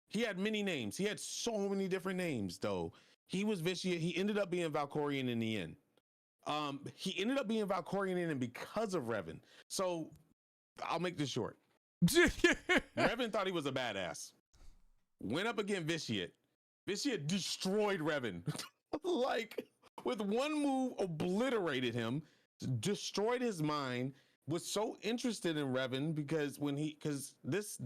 He had many names. He had so many different names, though. He was Vitiate. He ended up being Valkorion in the end. He ended up being Valkorion in the end because of Revan. So I'll make this short. Revan thought he was a badass. Went up against Vitiate. Vitiate destroyed Revan. Like, with one move, obliterated him, destroyed his mind, was so interested in Revan because this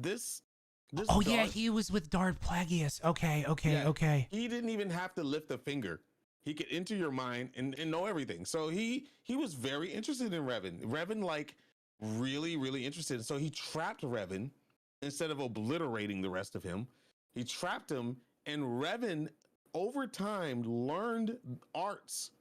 Darth, yeah, he was with Darth Plagueis. Okay. He didn't even have to lift a finger. He could enter your mind and know everything. So he was very interested in Revan. Revan, like, really, really interested. So he trapped Revan instead of obliterating the rest of him. He trapped him, and Revan, over time, learned arts,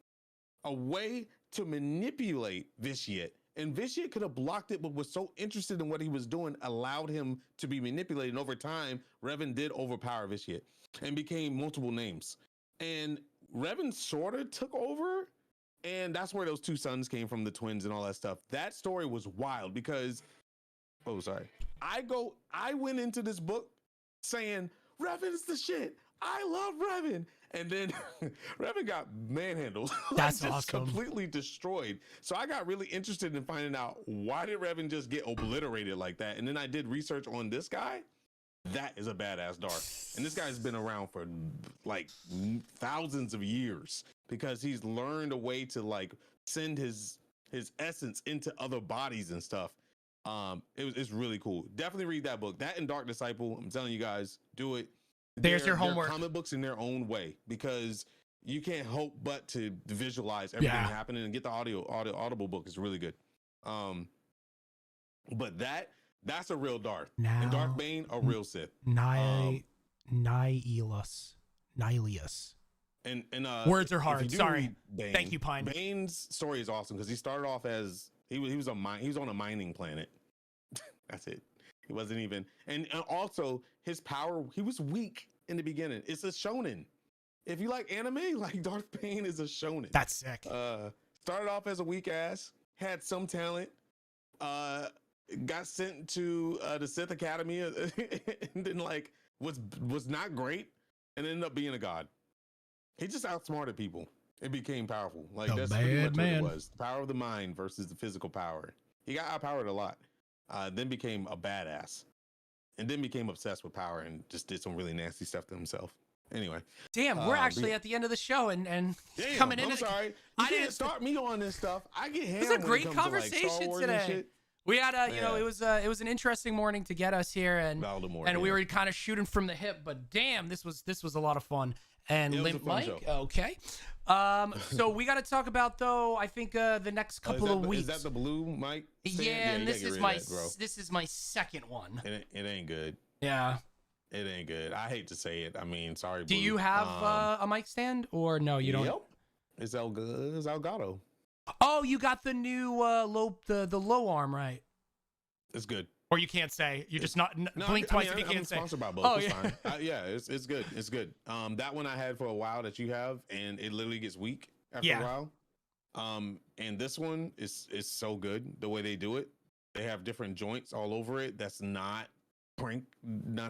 a way to manipulate Vitiate. And Vitiate could have blocked it, but was so interested in what he was doing, allowed him to be manipulated. And over time, Revan did overpower Vitiate and became multiple names. And Revan sort of took over. And that's where those two sons came from, the twins and all that stuff. That story was wild because, I went into this book saying, Revan's the shit. I love Revan. And then Revan got manhandled. That's just awesome. Completely destroyed. So I got really interested in finding out, why did Revan just get obliterated like that? And then I did research on this guy. That is a badass Darth. And this guy's been around for like thousands of years because he's learned a way to like send his essence into other bodies and stuff. It's really cool. Definitely read that book. That and Dark Disciple. I'm telling you guys, do it. There's your homework. Comic books in their own way, because you can't help but to visualize everything happening and get the audible book is really good. But that's a real Darth. And Darth Bane, a real Sith. Nihilius. And words are hard. Sorry. Bane, thank you, Pine. Bane's story is awesome because he started off as he was on a mining planet. That's it. He wasn't even, and also his power, he was weak. in the beginning. It's a shonen. If you like anime, like Darth Bane is a shonen. That's sick. Started off as a weak ass, had some talent, got sent to the Sith Academy, and then like was not great, and ended up being a god. He just outsmarted people. It became powerful. Like that's pretty much what it was. The power of the mind versus the physical power. He got outpowered a lot. Then became a badass, and then became obsessed with power and just did some really nasty stuff to himself. Anyway, damn, we're actually at the end of the show, and damn, coming in. I'm sorry, you can't start me on this stuff. I get hammered. It was a great conversation today. We had you know, it was an interesting morning to get us here, and we were kind of shooting from the hip. But damn, this was a lot of fun. And Limp Mike, okay. So we got to talk about though. I think the next couple of weeks. Is that the blue mic? Yeah, and this is my second one. It ain't good. Yeah. It ain't good. I hate to say it. I mean, sorry. Do you have a mic stand or no? You don't. Yep. It's Elgato. Oh, you got the new the low arm, right? It's good. Or you can't say. You just not blink twice if you can't say. Sponsored by both. Oh, it's yeah. fine. Yeah, it's good. It's good. That one I had for a while that you have, and it literally gets weak after a while. And this one is so good the way they do it. They have different joints all over it. That's not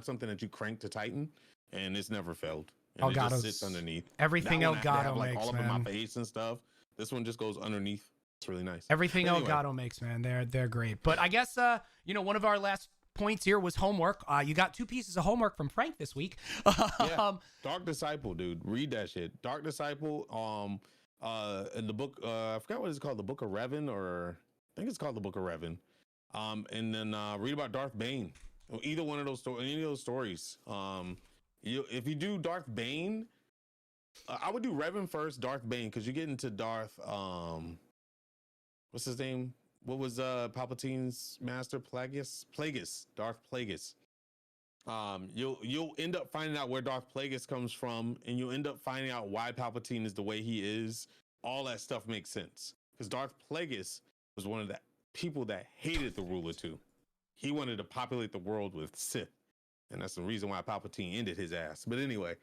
something that you crank to tighten, and it's never failed. And it just sits underneath. Everything Elgato like makes, all up man. in my face and stuff. This one just goes underneath. It's really nice. Everything Elgato makes, man. They're great. But I guess you know, one of our last points here was homework. You got 2 pieces of homework from Frank this week. Dark Disciple, dude. Read that shit. Dark Disciple. In the book, I forgot what it's called. The Book of Revan, or I think it's called the Book of Revan. And then read about Darth Bane. Either one of those any of those stories. If you do Darth Bane, I would do Revan first, Darth Bane, because you get into Darth. What's his name? What was Palpatine's master? Plagueis. Darth Plagueis. You'll end up finding out where Darth Plagueis comes from, and you'll end up finding out why Palpatine is the way he is. All that stuff makes sense because Darth Plagueis was one of the people that hated the ruler too. He wanted to populate the world with Sith, and that's the reason why Palpatine ended his ass. But anyway,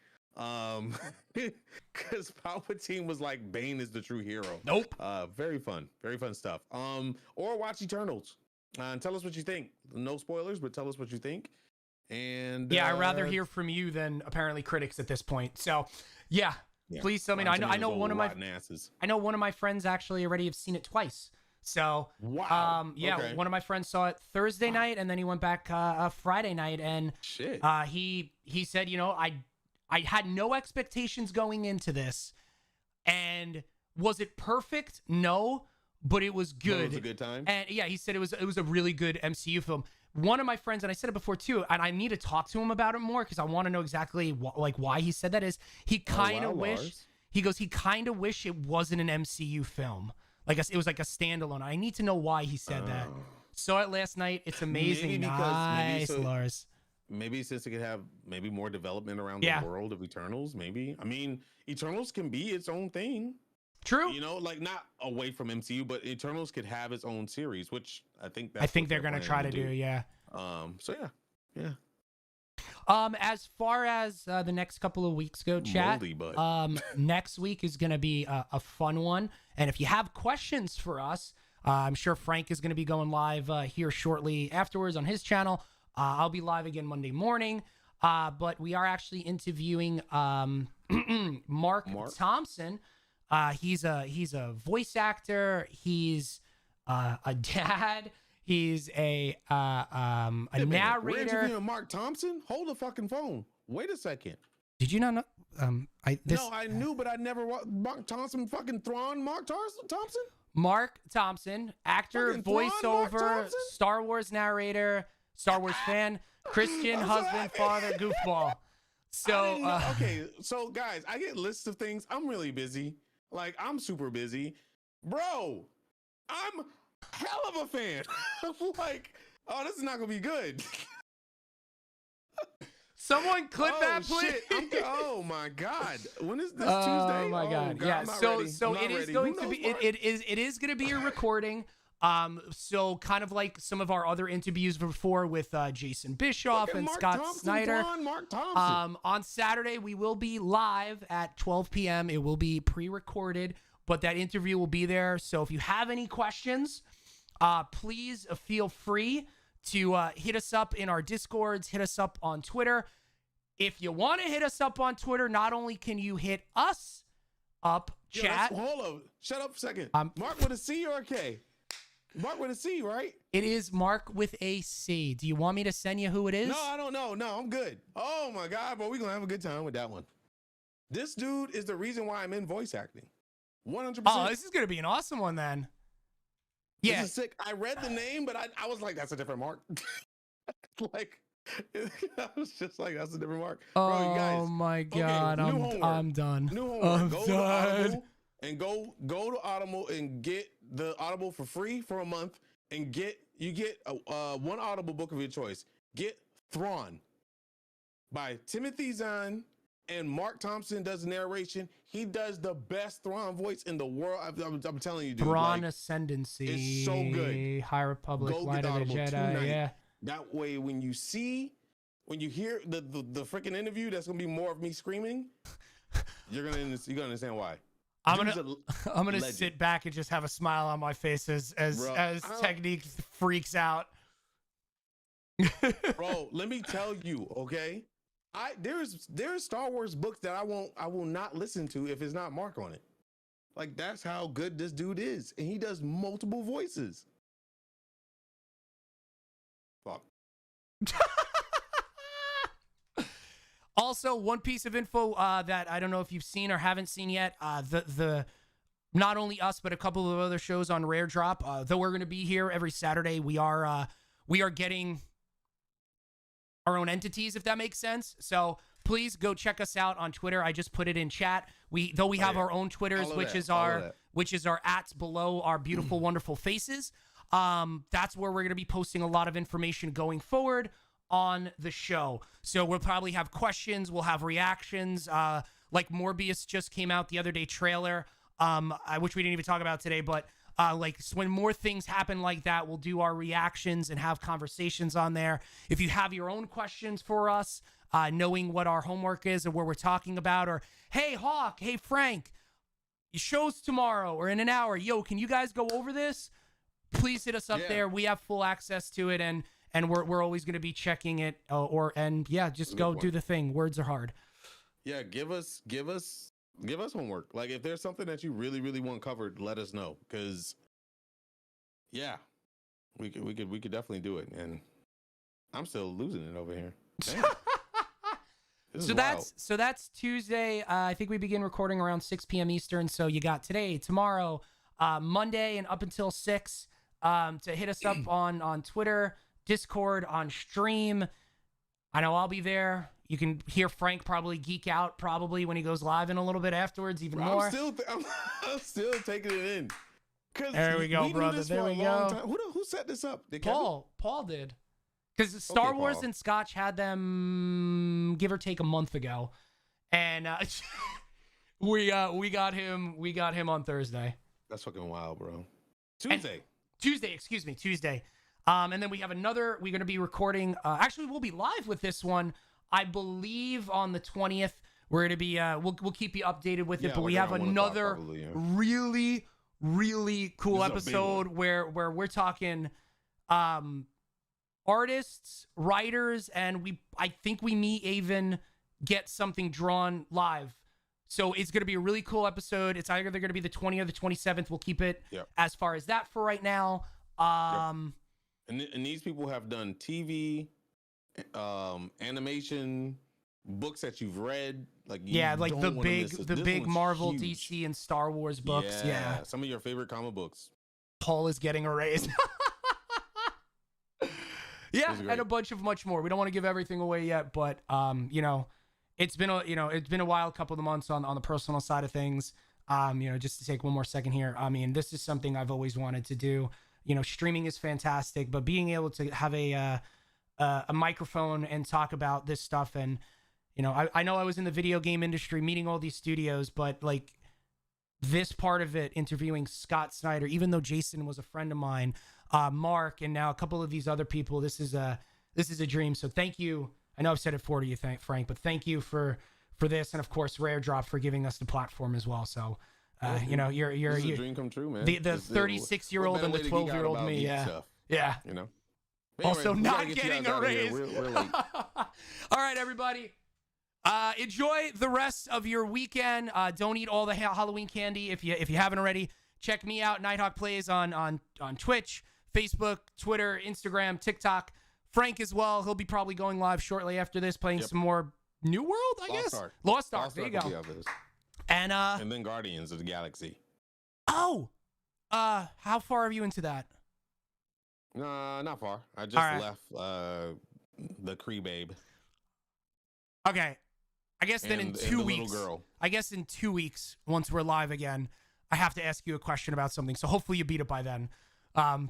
because Palpatine was like, Bane is the true hero. Nope. Very fun stuff. Or watch Eternals and tell us what you think. No spoilers, but tell us what you think. And yeah, I'd rather hear from you than apparently critics at this point. So yeah. Please tell me. I know one of my friends actually already have seen it twice. So wow. Okay. One of my friends saw it Thursday night, and then he went back Friday night, and shit. He said, you know, I had no expectations going into this, and was it perfect? No, but it was good. It was a good time. And yeah, he said it was a really good MCU film. One of my friends, and I said it before too, and I need to talk to him about it more because I want to know exactly why he said that. Is he kind of he kind of wish it wasn't an MCU film. Like it was like a standalone. I need to know why he said that. Saw it last night. It's amazing. Lars. Maybe since it could have maybe more development around the world of Eternals. Maybe. I mean, Eternals can be its own thing. True. You know, like not away from MCU, but Eternals could have its own series, which I think they're gonna try to do. Yeah. So yeah. As far as the next couple of weeks go, chat. Next week is gonna be a fun one, and if you have questions for us, I'm sure Frank is gonna be going live here shortly afterwards on his channel. I'll be live again Monday morning, but we are actually interviewing Mark Thompson. He's a voice actor. He's a dad. He's a narrator. We're interviewing Mark Thompson? Hold the fucking phone. Wait a second. Did you not know? I knew, but I never. Mark Thompson, fucking Thrawn. Mark Thompson. Mark Thompson, actor, voiceover, Star Wars narrator, Star Wars fan, Christian, husband, father, goofball. So okay, so guys, I get lists of things. I'm really busy. Like I'm super busy, bro. I'm hell of a fan. Like, oh, this is not gonna be good. Someone clip that, please. Oh my God! When is this Tuesday? Oh my God! Yeah. So it is going to be. It is going to be a recording. So kind of like some of our other interviews before with Jason Bischoff and Mark Scott Thompson, Snyder. Mark Thompson. On Saturday, we will be live at 12 p.m. It will be pre-recorded, but that interview will be there. So if you have any questions, please feel free to hit us up in our Discords, hit us up on Twitter. If you want to hit us up on Twitter, not only can you hit us up, chat. Hold on. Shut up a second. Mark with a C or a K? Mark with a C, right? It is Mark with a C. Do you want me to send you who it is? No, I don't know. No, I'm good. Oh my God, but we're gonna have a good time with that one. This dude is the reason why I'm in voice acting. 100%. Oh, this is gonna be an awesome one then. Yeah. This is sick. I read the name, but I was like, that's a different Mark. Like, I was just like, that's a different Mark. Oh, bro, you guys, my God. okay, I'm done. New homework. I'm go done. to Audible and go to Audible and get the Audible for free for a month, and you get one Audible book of your choice. Get Thrawn by Timothy Zahn, and Mark Thompson does the narration. He does the best Thrawn voice in the world. I'm telling you, dude. Thrawn Ascendancy. It's so good. High Republic, Go Light get of the Audible Jedi. tonight. Yeah. That way, when you hear the freaking interview, that's gonna be more of me screaming. You're gonna understand why. I'm gonna sit back and just have a smile on my face as Technique freaks out. Bro, let me tell you, okay? There's Star Wars books that I will not listen to if it's not Mark on it. Like, that's how good this dude is, and he does multiple voices. Fuck. Also, one piece of info that I don't know if you've seen or haven't seen yet, the not only us but a couple of other shows on Rare Drop. Though we're going to be here every Saturday, we are getting our own entities, if that makes sense. So please go check us out on Twitter. I just put it in chat. We have our own Twitters, which is our ats below our beautiful, wonderful faces. That's where we're going to be posting a lot of information going forward on the show. So we'll probably have questions, we'll have reactions, like Morbius just came out the other day trailer, which we didn't even talk about today, but like when more things happen like that, we'll do our reactions and have conversations on there. If you have your own questions for us, knowing what our homework is or what we're talking about, or hey Hawk, hey Frank, your show's tomorrow or in an hour, yo, can you guys go over this? Please hit us up there. We have full access to it, and we're always going to be checking it, just go do the thing. Words are hard. Yeah, give us homework. Like, if there's something that you really, really want covered, let us know. Because, yeah, we could definitely do it. And I'm still losing it over here. So that's Tuesday. I think we begin recording around 6 p.m. Eastern. So you got today, tomorrow, Monday, and up until 6 to hit us up on Twitter, Discord, on stream. I know I'll be there. You can hear Frank probably geek out when he goes live in a little bit afterwards, even more. I'm still taking it in. There we go, brother. There we go. Who set this up? Paul did. Because Star Wars and Scotch had them, give or take, a month ago, and we got him on Thursday. That's fucking wild, bro. Tuesday. Tuesday. And then we have another. We're going to be recording. Actually, we'll be live with this one, I believe, on the 20th. We're going to be. We'll keep you updated with it. But we have another really, really cool episode where we're talking artists, writers, and I think we may even get something drawn live. So it's going to be a really cool episode. It's either going to be the 20th or the 27th. We'll keep it as far as that for right now. And these people have done TV, animation, books that you've read. Like the big Marvel, huge. DC, and Star Wars books. Yeah, some of your favorite comic books. Paul is getting a raise. Yeah, and a bunch of much more. We don't want to give everything away yet, but it's been a wild couple of months on the personal side of things. Just to take one more second here. I mean, this is something I've always wanted to do. Streaming is fantastic, but being able to have a microphone and talk about this stuff, and I know I was in the video game industry, meeting all these studios, but like this part of it, interviewing Scott Snyder, even though Jason was a friend of mine, Mark, and now a couple of these other people, this is a dream. So thank you. I know I've said it for you, Frank, but thank you for this, and of course Rare Drop for giving us the platform as well. So you know, you're a dream come true, man. The 36-year-old and the 12-year-old me, yeah. You know. Anyway, also not get getting a raise. We're late. All right, everybody. Enjoy the rest of your weekend. Don't eat all the Halloween candy if you haven't already. Check me out, Nighthawk Plays on Twitch, Facebook, Twitter, Instagram, TikTok. Frank as well. He'll be probably going live shortly after this, playing some more New World, I guess. Lost Ark. There you go. And then Guardians of the Galaxy. Oh, how far are you into that? Not far. I just left the Kree babe. Okay. I guess then in 2 weeks. I guess in 2 weeks, once we're live again, I have to ask you a question about something. So hopefully you beat it by then.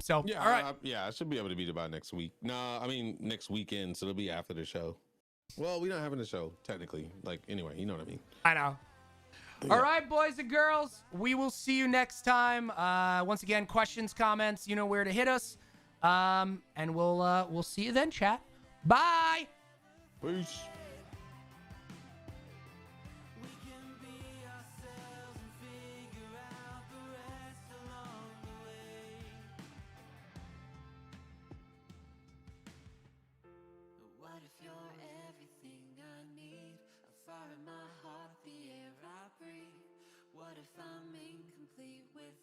So yeah, all right. I should be able to beat it by next week. No, I mean next weekend, so it'll be after the show. Well, we're not having a show technically. Like anyway, you know what I mean. I know. Yeah. All right, boys and girls, we will see you next time. Once again, questions, comments, you know where to hit us. And we'll see you then, chat. Bye. Peace. What if I'm incomplete with